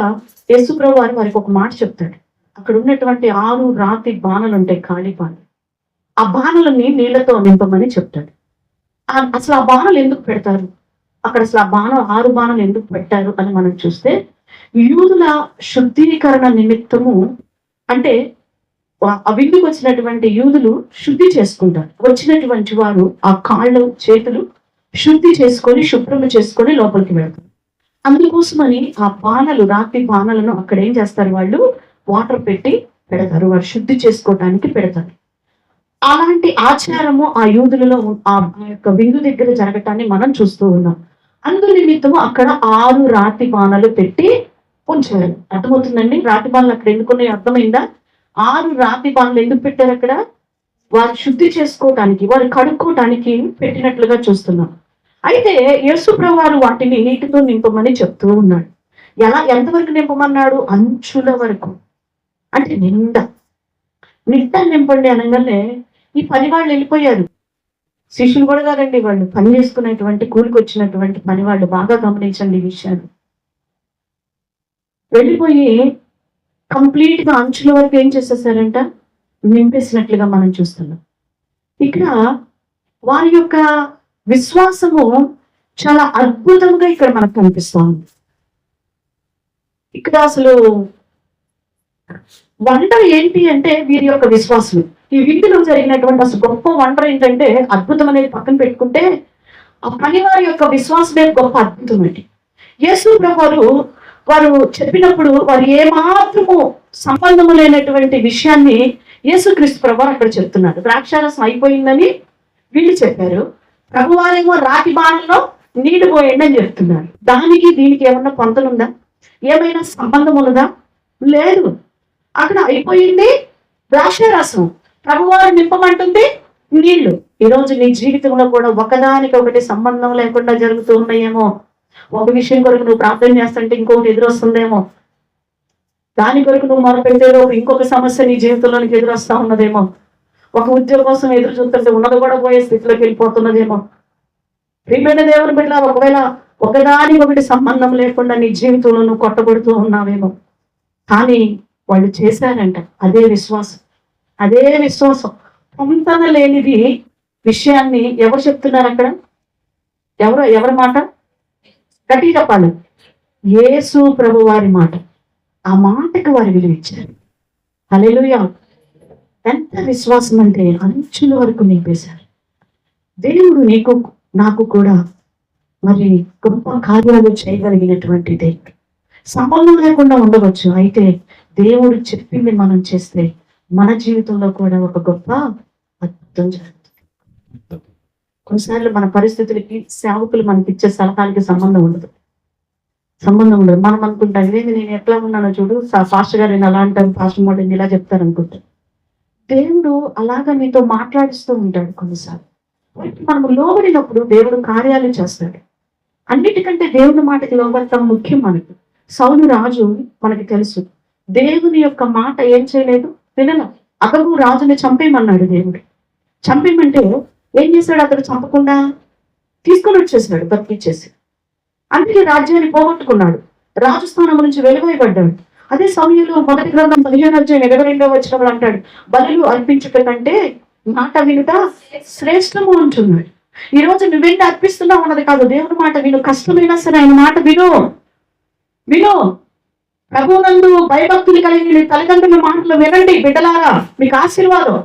S1: యేసుప్రభు వారికి ఒక మాట చెప్తాడు. అక్కడ ఉన్నటువంటి 6 రాతి బాణలు ఉంటాయి, ఖాళీ బాణలు. ఆ బాణలని నీళ్లతో నింపమని చెప్తాడు. అసలు ఆ బాణలు ఎందుకు పెడతారు అక్కడ? అసలు ఆ 6 బాణలు ఎందుకు పెట్టారు అని మనం చూస్తే, యూదుల శుద్ధీకరణ నిమిత్తము, అంటే ఆ విందుకు వచ్చినటువంటి యూదులు శుద్ధి చేసుకుంటారు. వచ్చినటువంటి వారు ఆ కాళ్ళు చేతులు శుద్ధి చేసుకొని శుభ్రము చేసుకొని లోపలికి వెళ్తారు. అందుకోసమని ఆ బాణలు, రాతి బాణలను అక్కడ ఏం చేస్తారు? వాళ్ళు వాటర్ పెట్టి పెడతారు, వారు శుద్ధి చేసుకోవటానికి పెడతారు. అలాంటి ఆచారము ఆ యూదులలో ఆ యొక్క విందు దగ్గర జరగటాన్ని మనం చూస్తూ ఉన్నాం. అందు నిమిత్తము అక్కడ 6 రాతి బాణలు పెట్టి ఉంచారు. అర్థమవుతుందండి? రాతి బాణలు అక్కడ ఎందుకున్నాయి అర్థమైందా? 6 రాతి బాణలు ఎందుకు పెట్టారు అక్కడ? వారు శుద్ధి చేసుకోవటానికి, వారు కడుక్కోవటానికి పెట్టినట్లుగా చూస్తున్నాం. అయితే యేసుప్రభు వారు వాటిని నీటితో నింపమని చెప్తూ ఉన్నాడు. ఎంతవరకు నింపమన్నాడు? అంచుల వరకు. అంటే నిండా నింపండి అనగానే ఈ పని వాళ్ళు వెళ్ళిపోయారు. శిష్యులు కూడా కాదండి, వాళ్ళు పని చేసుకునేటువంటి కూలికి వచ్చినటువంటి పని వాళ్ళు. బాగా గమనించండి ఈ విషయాలు. వెళ్ళిపోయి కంప్లీట్ గా అంచుల వరకు ఏం చేసేసారంట? నింపేసినట్లుగా మనం చూస్తున్నాం. ఇక్కడ వారి యొక్క విశ్వాసము చాలా అద్భుతంగా ఇక్కడ మనకు కనిపిస్తా ఉంది. ఇక్కడ అసలు వండర్ ఏంటి అంటే వీరి యొక్క విశ్వాసం. ఈ విందులో జరిగినటువంటి అసలు గొప్ప వండర్ ఏంటంటే, అద్భుతం అనేది పక్కన పెట్టుకుంటే ఆ పని వారి యొక్క విశ్వాసమే గొప్ప అద్భుతం అండి. యేసుప్రభు వారు చెప్పినప్పుడు వారు ఏమాత్రము సంబంధము లేనటువంటి విషయాన్ని యేసుక్రీస్తు ప్రభు అక్కడ చెప్తున్నారు. ద్రాక్షారసం అయిపోయిందని వీళ్ళు చెప్పారు, ప్రభువారేమో రాతి బాణంలో నీళ్లు పోయండి అని చెప్తున్నారు. దానికి దీనికి ఏమన్నా పొంతనుందా? ఏమైనా సంబంధం ఉన్నదా? లేదు. అక్కడ అయిపోయింది ద్రాక్షారసం, ప్రభువారు నింపమంటుంది నీళ్లు. ఈరోజు నీ జీవితంలో కూడా ఒకదానికి ఒకటి సంబంధం లేకుండా జరుగుతూ ఉన్నాయేమో. ఒక విషయం కొరకు నువ్వు ప్రార్థన చేస్తుంటే ఇంకొకటి ఎదురొస్తుందేమో, దాని కొరకు నువ్వు మొదలుపెట్టేదో ఇంకొక సమస్య నీ జీవితంలోనికి ఎదురొస్తా ఉన్నదేమో, ఒక ఉద్యోగం కోసం ఎదురు చూస్తుంటే ఉన్నది కూడా పోయే స్థితిలోకి వెళ్ళిపోతున్నదేమో. ప్రియమైన దేవుని బిడ్డ, ఒకవేళ ఒకదానికి ఒకటి సంబంధం లేకుండా నీ జీవితంలో నువ్వు కొట్టబడుతూ ఉన్నావేమో. కానీ వాళ్ళు చేశారంట అదే విశ్వాసం, అదే విశ్వాసం. పొంతన లేనిది విషయాన్ని ఎవరు చెప్తున్నారు అక్కడ? ఎవరి మాట? గట్టి చెప్పాలి. యేసు ప్రభు వారి మాట. ఆ మాటకు వారు విలువ ఇచ్చారు. హల్లెలూయా. ఎంత విశ్వాసం అంటే అంచుల వరకు నింపేశారు. దేవుడు నీకు నాకు కూడా మరి గొప్ప కార్యాలు చేయగలిగినటువంటి దేవుడు. సంబంధం లేకుండా ఉండవచ్చు, అయితే దేవుడు చెప్పింది మనం చేస్తే మన జీవితంలో కూడా ఒక గొప్ప అద్భుతం జరుగుతుంది. కొన్నిసార్లు మన పరిస్థితులకి సేవకులు మనకి ఇచ్చే సలహాలకి సంబంధం ఉండదు. మనం అనుకుంటాం, ఇదేంటి నేను ఎట్లా ఉన్నానో చూడు, పాస్టర్ గారు నేను అలా అంటాను, పాస్టర్ మోడీ ఇలా చెప్తారు అనుకుంటాను. దేవుడు అలాగా నీతో మాట్లాడిస్తూ ఉంటాడు కొన్నిసార్లు. మనము లోబడినప్పుడు దేవుడు కార్యాలు చేస్తాడు. అన్నిటికంటే దేవుని మాటకి లోబడటం ముఖ్యం మనకు. సౌలు రాజు మనకి తెలుసు, దేవుని యొక్క మాట ఏం చేయలేదు, వినను. అతను రాజుని చంపేయమన్నాడు దేవుడు. చంపేయమంటే ఏం చేశాడు? అతడు చంపకుండా తీసుకొని వచ్చేసాడు బతికిచ్చేసి. అందుకే రాజ్యాన్ని పోగొట్టుకున్నాడు, రాజస్థానం నుంచి వెలువైపడ్డాడు. అదే సమయంలో 1 గ్రంథం 15:22 అంటాడు, బలులు అర్పించుట కంటే మాట వినుట శ్రేష్టము అంటున్నాడు. ఈ రోజు నువ్వెన్ని అర్పిస్తున్నావు అన్నది కాదు, దేవుని మాట విను. కష్టమైనా సరే ఆయన మాట విను. ప్రభువునందు భయభక్తులు కలిగిన తల్లిదండ్రుల మాటలు వినండి బిడ్డలారా, మీకు ఆశీర్వాదం.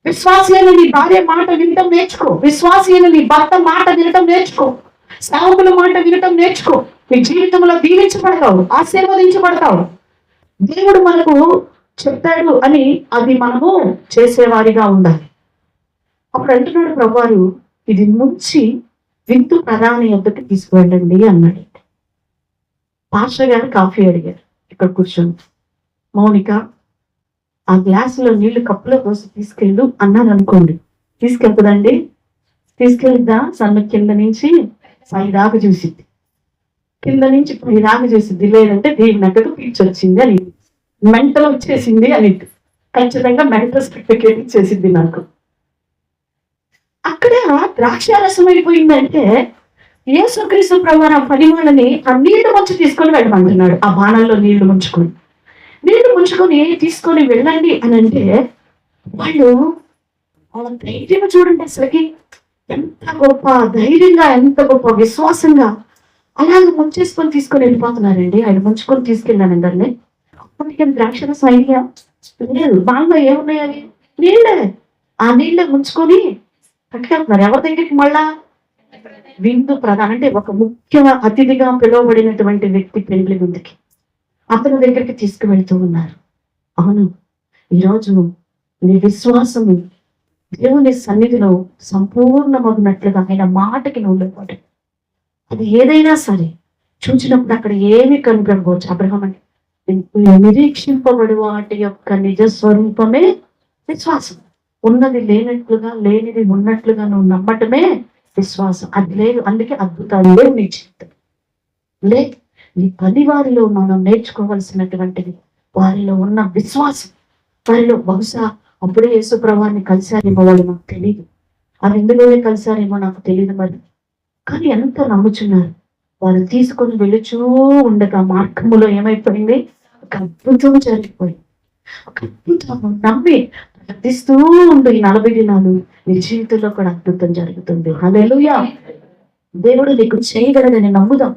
S1: విశ్వాసి అయిన నీ భార్య మాట వినటం నేర్చుకో, విశ్వాసి అయిన నీ భర్త మాట వినటం నేర్చుకో, సేవకుల మాట వినటం నేర్చుకో. నీ జీవితంలో దీవించబడతావు, ఆశీర్వదించబడతావు. దేవుడు మనకు చెప్తాడు అని అది మనము చేసేవారిగా ఉండాలి. అప్పుడు అంటున్నాడు ప్రభువారు, ఇది ముంచి విందు ప్రధాని యొద్దకు తీసుకువెళ్ళండి అన్నాడు. పాస్టర్ గారు కాఫీ అడిగారు, ఇక్కడ కూర్చొని, మౌనిక ఆ గ్లాసులో నీళ్లు కప్పులో పోసి తీసుకెళ్ళు అన్నాను అనుకోండి, తీసుకెళ్తుందండి? తీసుకెళ్తా? సన్న కింద నుంచి పైదాకా చూసిద్ది, కింద నుంచి పైదాకా చూసిద్ది. లేదంటే దీనినక్కకు పిచ్చొచ్చింది అని, మెంటల్ వచ్చేసింది అని, ఖచ్చితంగా మెంటల్ సర్టిఫికేట్ ఇచ్చేసింది నాకు. అక్కడ ద్రాక్షారసం అయిపోయిందంటే యేసుక్రీస్తు ప్రభువు పని వాళ్ళని ఆ నీళ్లు ముంచి తీసుకొని వెళ్ళమంటున్నాడు. ఆ బాణంలో నీళ్లు ముంచుకొని తీసుకొని వెళ్ళండి అని అంటే వాళ్ళ ధైర్యం చూడండి, అసలుకి ఎంత గొప్ప ధైర్యంగా, ఎంత గొప్ప విశ్వాసంగా అలాగే ముంచేసుకొని తీసుకొని వెళ్ళిపోతున్నారండి. ఆయన ముంచుకొని తీసుకెళ్ళాను అందరినీ. అప్పటికే ద్రాక్షరసం ఐడియా లేదు, బాగా ఏమున్నాయని నీళ్ళే, ఆ నీళ్ళే ముంచుకొని పట్టుకెళ్తున్నారు. ఎవరి దగ్గరికి? మళ్ళా విందు ప్రధాన, అంటే ఒక ముఖ్య అతిథిగా పిలువబడినటువంటి వ్యక్తి పెళ్లి విందుకి, అతని దగ్గరికి తీసుకువెళ్తూ ఉన్నారు. అవును, ఈరోజు నీ విశ్వాసము దేవుని సన్నిధిలో సంపూర్ణమగినట్లుగా ఆయన మాటకి నువ్వు అది ఏదైనా సరే చూచినప్పుడు అక్కడ ఏమి కనుగొనవచ్చు. అబ్రహాం అంటే నిరీక్షింపబడి వాటి యొక్క నిజ స్వరూపమే విశ్వాసం. ఉన్నది లేనట్లుగా, లేనిది ఉన్నట్లుగా నువ్వు నమ్మటమే విశ్వాసం. అది లేదు, అందుకే అద్భుతాలు లేవు నీ జీవితం. లేదు, నీ పని వారిలో మనం నేర్చుకోవలసినటువంటిది వారిలో ఉన్న విశ్వాసం. వారిలో బహుశా అప్పుడే యేసు ప్రభువుని కలిశారేమో, వాళ్ళు నాకు తెలియదు, ఆ 2 కలిశారేమో నాకు తెలియదు మరి, కానీ ఎంత నమ్ముచున్నారు. వాళ్ళు తీసుకొని వెళుచూ ఉండగా మార్గములో ఏమైపోయింది? ఒక అద్భుతం జరిగిపోయింది. ఒక అద్భుతం నమ్మి ప్రార్థిస్తూ ఉండు. ఈ 40 దినాలు నీ జీవితంలో కూడా అద్భుతం జరుగుతుంది. హల్లెలూయా. దేవుడు నీకు చేయగలదని నమ్ముదాం.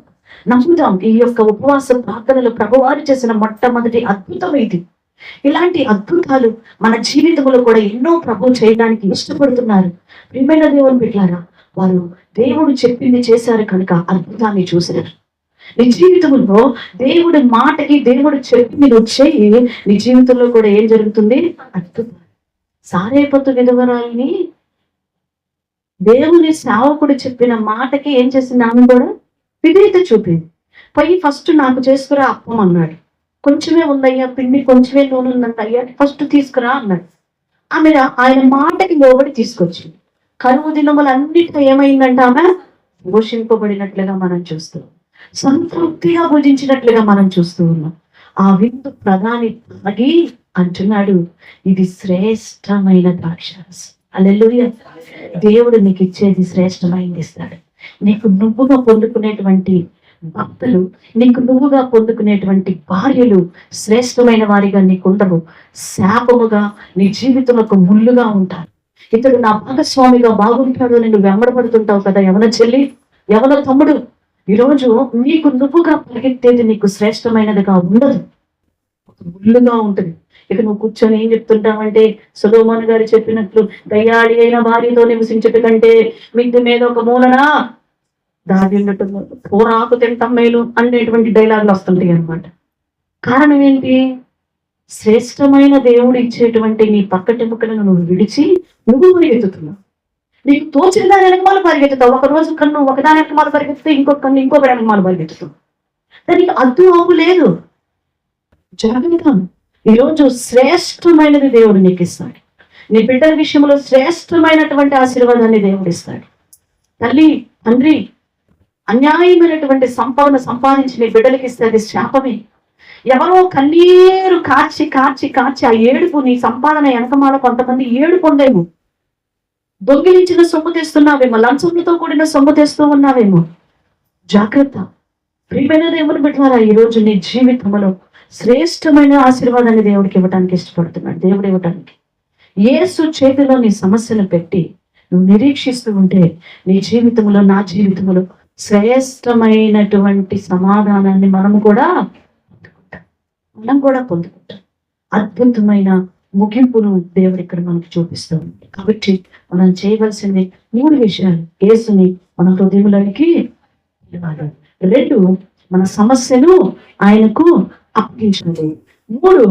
S1: ఈ యొక్క ఉపవాస ప్రార్థనలు ప్రభువారు చేసిన మొట్టమొదటి అద్భుతం ఇది. ఇలాంటి అద్భుతాలు మన జీవితంలో కూడా ఎన్నో ప్రభు చేయడానికి ఇష్టపడుతున్నారు. ప్రియమైన దేవుని బిడ్డలారా, వారు దేవుడు చెప్పింది చేశారు కనుక అద్భుతాన్ని చూశారు. నీ జీవితంలో దేవుడి మాటకి, దేవుడు చెప్పింది నువ్వు చేయి, నీ జీవితంలో కూడా ఏం జరుగుతుంది? అద్భుతం. సారేపత్తు విధవరాలిని దేవుని సేవకుడు చెప్పిన మాటకి ఏం చేసింది? ఆమె కూడా విధేయత చూపింది. ఫస్ట్ నాకు చేసుకురా అప్పం అన్నాడు. కొంచెమే ఉందయ్యా పిండి, కొంచెమే నూనె ఉందంట అయ్యా, ఫస్ట్ తీసుకురా అన్నాడు. ఆమె ఆయన మాటకి లోబడి తీసుకొచ్చింది. కరువు దినములన్నిటితో ఏమైందంట? ఆమె పోషింపబడినట్లుగా మనం చూస్తూ, సంతృప్తిగా భుజించినట్లుగా మనం చూస్తూ ఉన్నాం. ఆ విందు ప్రధాని తాగి అంటున్నాడు, ఇది శ్రేష్టమైన ద్రాక్షారసం. హల్లెలూయా. దేవుడు నీకు ఇచ్చేది శ్రేష్టమైనది ఇస్తాడు. నీకు నువ్వుగా పొందుకునేటువంటి భక్తులు, నీకు నువ్వుగా పొందుకునేటువంటి భార్యలు శ్రేష్టమైన వారిగా నీకు ఉండరు, శాపముగా నీ జీవితంలో ఒక ముళ్ళుగా ఉంటారు. ఇతడు నా భాగస్వామిగా బాగుంటాడు అని నువ్వు వెంబడబడుతుంటావు కదా యవన చెల్లి, యవన తమ్ముడు. ఈరోజు నీకు నువ్వుగా పరిగెత్తేది నీకు శ్రేష్టమైనదిగా ఉండదు, ఒక ముళ్ళుగా ఉంటుంది. ఇక నువ్వు కూర్చొని ఏం చెప్తుంటావంటే, సొలొమోను గారు చెప్పినట్లు దయ్యాడి అయిన భార్యతో నివసించట కంటే మిద్దె మీద ఒక మూలన దాగి ఉండటం పోరాకు తింటాం మేలు అనేటువంటి డైలాగులు వస్తుంటాయి అన్నమాట. కారణం ఏంటి? శ్రేష్టమైన దేవుడు ఇచ్చేటువంటి నీ పక్కటి ముక్కలను నువ్వు విడిచి నువ్వు పరిగెత్తుతున్నావు. నీకు తోచిన దాని వెనకమాల పరిగెత్తుతావు. ఒక రోజు కన్ను ఒకదాని వెనకమాల పరిగెత్తుతే ఇంకొక కన్ను ఇంకొక వెనకమాల పరిగెత్తుతావు. దానికి అద్దు ఆపు లేదు. జరగదు. ఈరోజు శ్రేష్టమైనది దేవుడు నీకు ఇస్తాడు. నీ బిడ్డల విషయంలో శ్రేష్టమైనటువంటి ఆశీర్వాదాన్ని దేవుడు ఇస్తాడు. తల్లి, తండ్రి అన్యాయమైనటువంటి సంపాదన సంపాదించి నీ బిడ్డలకి ఇస్తే అది శాపమే. ఎవరో కన్నీరు కార్చి కార్చి కార్చి ఆ ఏడుపు, నీ సంపాదన వెనకమాల కొంతమంది ఏడుపు ఉండేమో, దొంగిలించిన సొమ్ము తెస్తున్నావేమో, లంచములతో కూడిన సొమ్ము తెస్తూ ఉన్నావేమో. జాగ్రత్త. ప్రియమైన దేవుని బిడ్డలారా, ఈ రోజు నీ జీవితంలో శ్రేష్టమైన ఆశీర్వాదాన్ని దేవుడికి ఇవ్వడానికి ఇష్టపడుతున్నాడు. దేవుడు ఇవ్వడానికి యేసు చేతిలో నీ సమస్యను పెట్టి నువ్వు నిరీక్షిస్తూ ఉంటే నీ జీవితంలో, నా జీవితంలో శ్రేష్టమైనటువంటి సమాధానాన్ని మనం కూడా పొందుకుంటాం. అద్భుతమైన ముగింపును దేవుడు ఇక్కడ మనకు చూపిస్తూ ఉంది. కాబట్టి మనం చేయవలసింది 3 విషయాలు. యేసుని మన హృదయంలోనికి ఇవ్వాలి. 2, మన సమస్యను ఆయనకు అప్పగించాలి. 3,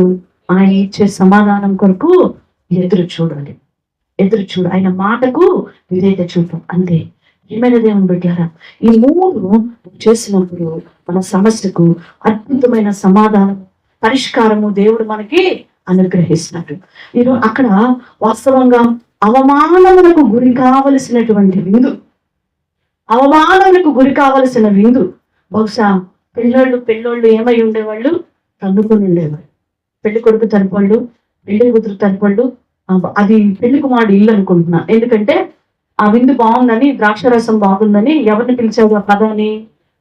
S1: ఆయన ఇచ్చే సమాధానం కొరకు ఎదురు చూడాలి. ఆయన మాటకు విధేయత చూపు. అంతే. ప్రియమైన దేవుని బిడ్డలారా, ఈ 3 చేసినప్పుడు మన సమస్యకు అద్భుతమైన సమాధానం, పరిష్కారము దేవుడు మనకి అనుగ్రహిస్తున్నాడు. ఈరోజు అక్కడ వాస్తవంగా అవమానములకు గురి కావలసినటువంటి విందు బహుశా పెళ్ళోళ్ళు ఏమై ఉండేవాళ్ళు, తన్నుకొని ఉండేవాళ్ళు. పెళ్లి కొడుకు తరపుళ్ళు, పెళ్లి కూతురు తరపుళ్ళు, అది పెళ్లి కుమారుడు ఇల్లు అనుకుంటున్నా. ఎందుకంటే ఆ విందు బాగుందని, ద్రాక్షరసం బాగుందని ఎవరిని పిలిచాడు? ఆ పదాన్ని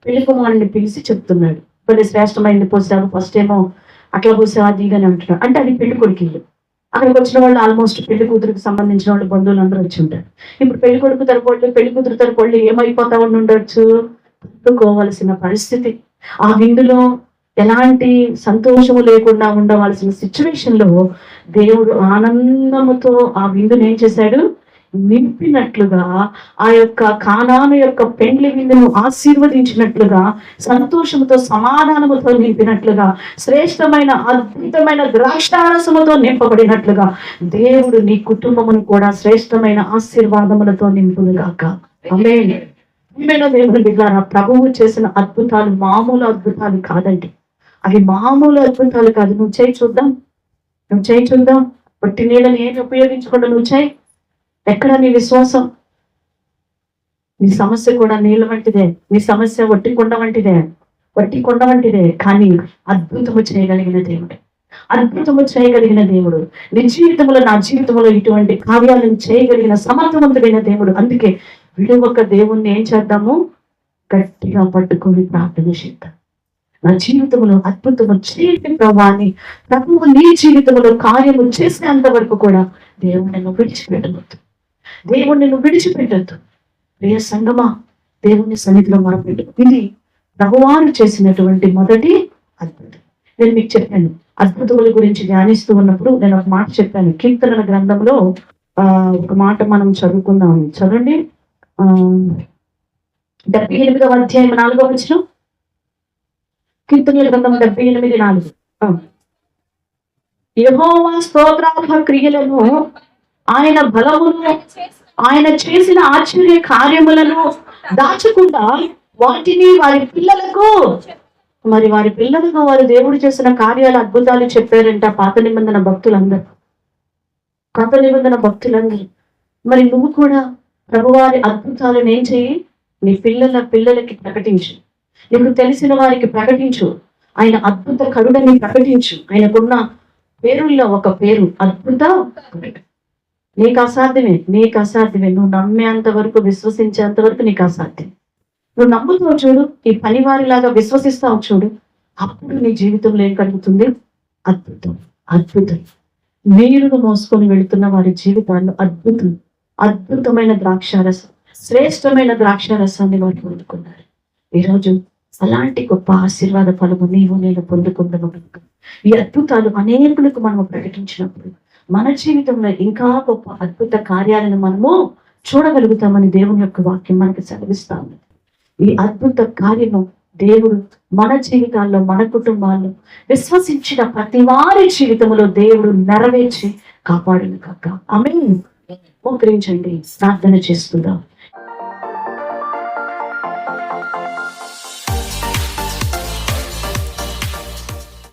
S1: పెళ్లి కుమారుడిని పిలిచి చెప్తున్నాడు. కొన్ని శ్రేష్టమైంది పోసావు, ఫస్ట్ ఏమో అట్లా పోసావు, అది అని అంటున్నాడు. అంటే అది పెళ్లి కొడుకు ఇల్లు. అక్కడికి వచ్చిన వాళ్ళు ఆల్మోస్ట్ పెళ్లి కూతురికి సంబంధించిన వాళ్ళు, బంధువులు అందరూ వచ్చి ఉంటారు. ఇప్పుడు పెళ్లి కొడుకు తరపుళ్ళు, పెళ్లి కూతురు తరపుళ్ళు ఏమైపోతా ఉండొచ్చు? పట్టుకోవలసిన పరిస్థితి. ఆ విందులో ఎలాంటి సంతోషము లేకుండా ఉండవలసిన సిచ్యువేషన్ లో దేవుడు ఆనందముతో ఆ విందుని ఏం చేశాడు? నింపినట్లుగా, ఆ యొక్క కానాను యొక్క పెండ్లి విందును ఆశీర్వదించినట్లుగా, సంతోషముతో సమాధానముతో నింపినట్లుగా, శ్రేష్టమైన అద్భుతమైన ద్రాక్షారసముతో నింపబడినట్లుగా దేవుడు నీ కుటుంబమును కూడా శ్రేష్టమైన ఆశీర్వాదములతో నింపునుగాక. ఆమేన్. దేవుని బిడ్డలారా, ప్రభువు చేసిన అద్భుతాలు మామూలు అద్భుతాలు కాదండి. అవి మామూలు అద్భుతాలు కాదు. నువ్వు చేయి చూద్దాం. వట్టి నీళ్ళని ఏమి ఉపయోగించకుండా నువ్వు చేయి. ఎక్కడ నీ విశ్వాసం? నీ సమస్య కూడా నీళ్ళ వంటిదే, నీ సమస్య వట్టి కొండ వంటిదే. కానీ అద్భుతము చేయగలిగిన దేవుడు, నీ జీవితంలో, నా జీవితంలో ఇటువంటి కార్యాలను చేయగలిగిన సమర్థవంతుడైన దేవుడు. అందుకే విడువక దేవుణ్ణి ఏం చేద్దాము? గట్టిగా పట్టుకొని ప్రార్థన చేద్దాం. నా జీవితంలో అద్భుతము చేయండి ప్రభా అని ప్రభువు నీ జీవితంలో కార్యము చేసేంత వరకు కూడా దేవుడు నిన్ను విడిచిపెట్టద్దు. ప్రియ సంగమా, దేవుని సన్నిధిలో మొరపెట్టు. ఇది ప్రభువారు చేసినటువంటి మొదటి అద్భుతం. నేను మీకు చెప్పాను, అద్భుతముల గురించి ధ్యానిస్తూ ఉన్నప్పుడు నేను ఒక మాట చెప్పాను. కీర్తనల గ్రంథంలో ఒక మాట మనం చదువుకుందాం. చదవండి. 78వ అధ్యాయం 4వ వచనం. కీర్తనల గ్రంథం 78:4. యెహోవా స్తోత్రార్హ క్రియలను, ఆయన బలమును, ఆయన చేసిన ఆశ్చర్య కార్యములను దాచకుండా వాటిని వారి పిల్లలకు వారి దేవుడు చేసిన కార్యాల అద్భుతాలు చెప్పారంట పాత నిబంధన భక్తులందరూ. మరి నువ్వు కూడా ప్రభువారి అద్భుతాలను ఏం చెయ్యి? నీ పిల్లలకి ప్రకటించు. నీకు తెలిసిన వారికి ప్రకటించు. ఆయన అద్భుత కరుడని ప్రకటించు. ఆయనకున్న పేరుల్లో ఒక పేరు అద్భుత. నీకు అసాధ్యమే. నువ్వు నమ్మేంత వరకు, విశ్వసించేంత వరకు నీకు అసాధ్యం. నువ్వు నమ్ముతావు చూడు, ఈ పనివారిలాగా విశ్వసిస్తావు చూడు, అప్పుడు నీ జీవితంలో ఏం కలుగుతుంది? అద్భుతం. నీరును మోసుకొని వెళుతున్న వారి జీవితాల్లో అద్భుతమైన ద్రాక్షారసం, శ్రేష్టమైన ద్రాక్షారసాన్ని వారు పొందుకున్నారు. ఈరోజు అలాంటి గొప్ప ఆశీర్వాద ఫలము నేను పొందుకుందాము. ఈ అద్భుతాలు అనేకులకు మనము ప్రకటించినప్పుడు మన జీవితంలో ఇంకా గొప్ప అద్భుత కార్యాలను మనము చూడగలుగుతామని దేవుని యొక్క వాక్యం మనకు సెలవిస్తా ఉంది. ఈ అద్భుత కార్యము దేవుడు మన జీవితాల్లో, మన కుటుంబాల్లో విశ్వసించిన ప్రతి వారి జీవితంలో దేవుడు నెరవేర్చి కాపాడును కాక. ఆమేన్. మోకరించండి, ప్రార్థన చేసుకుందాం.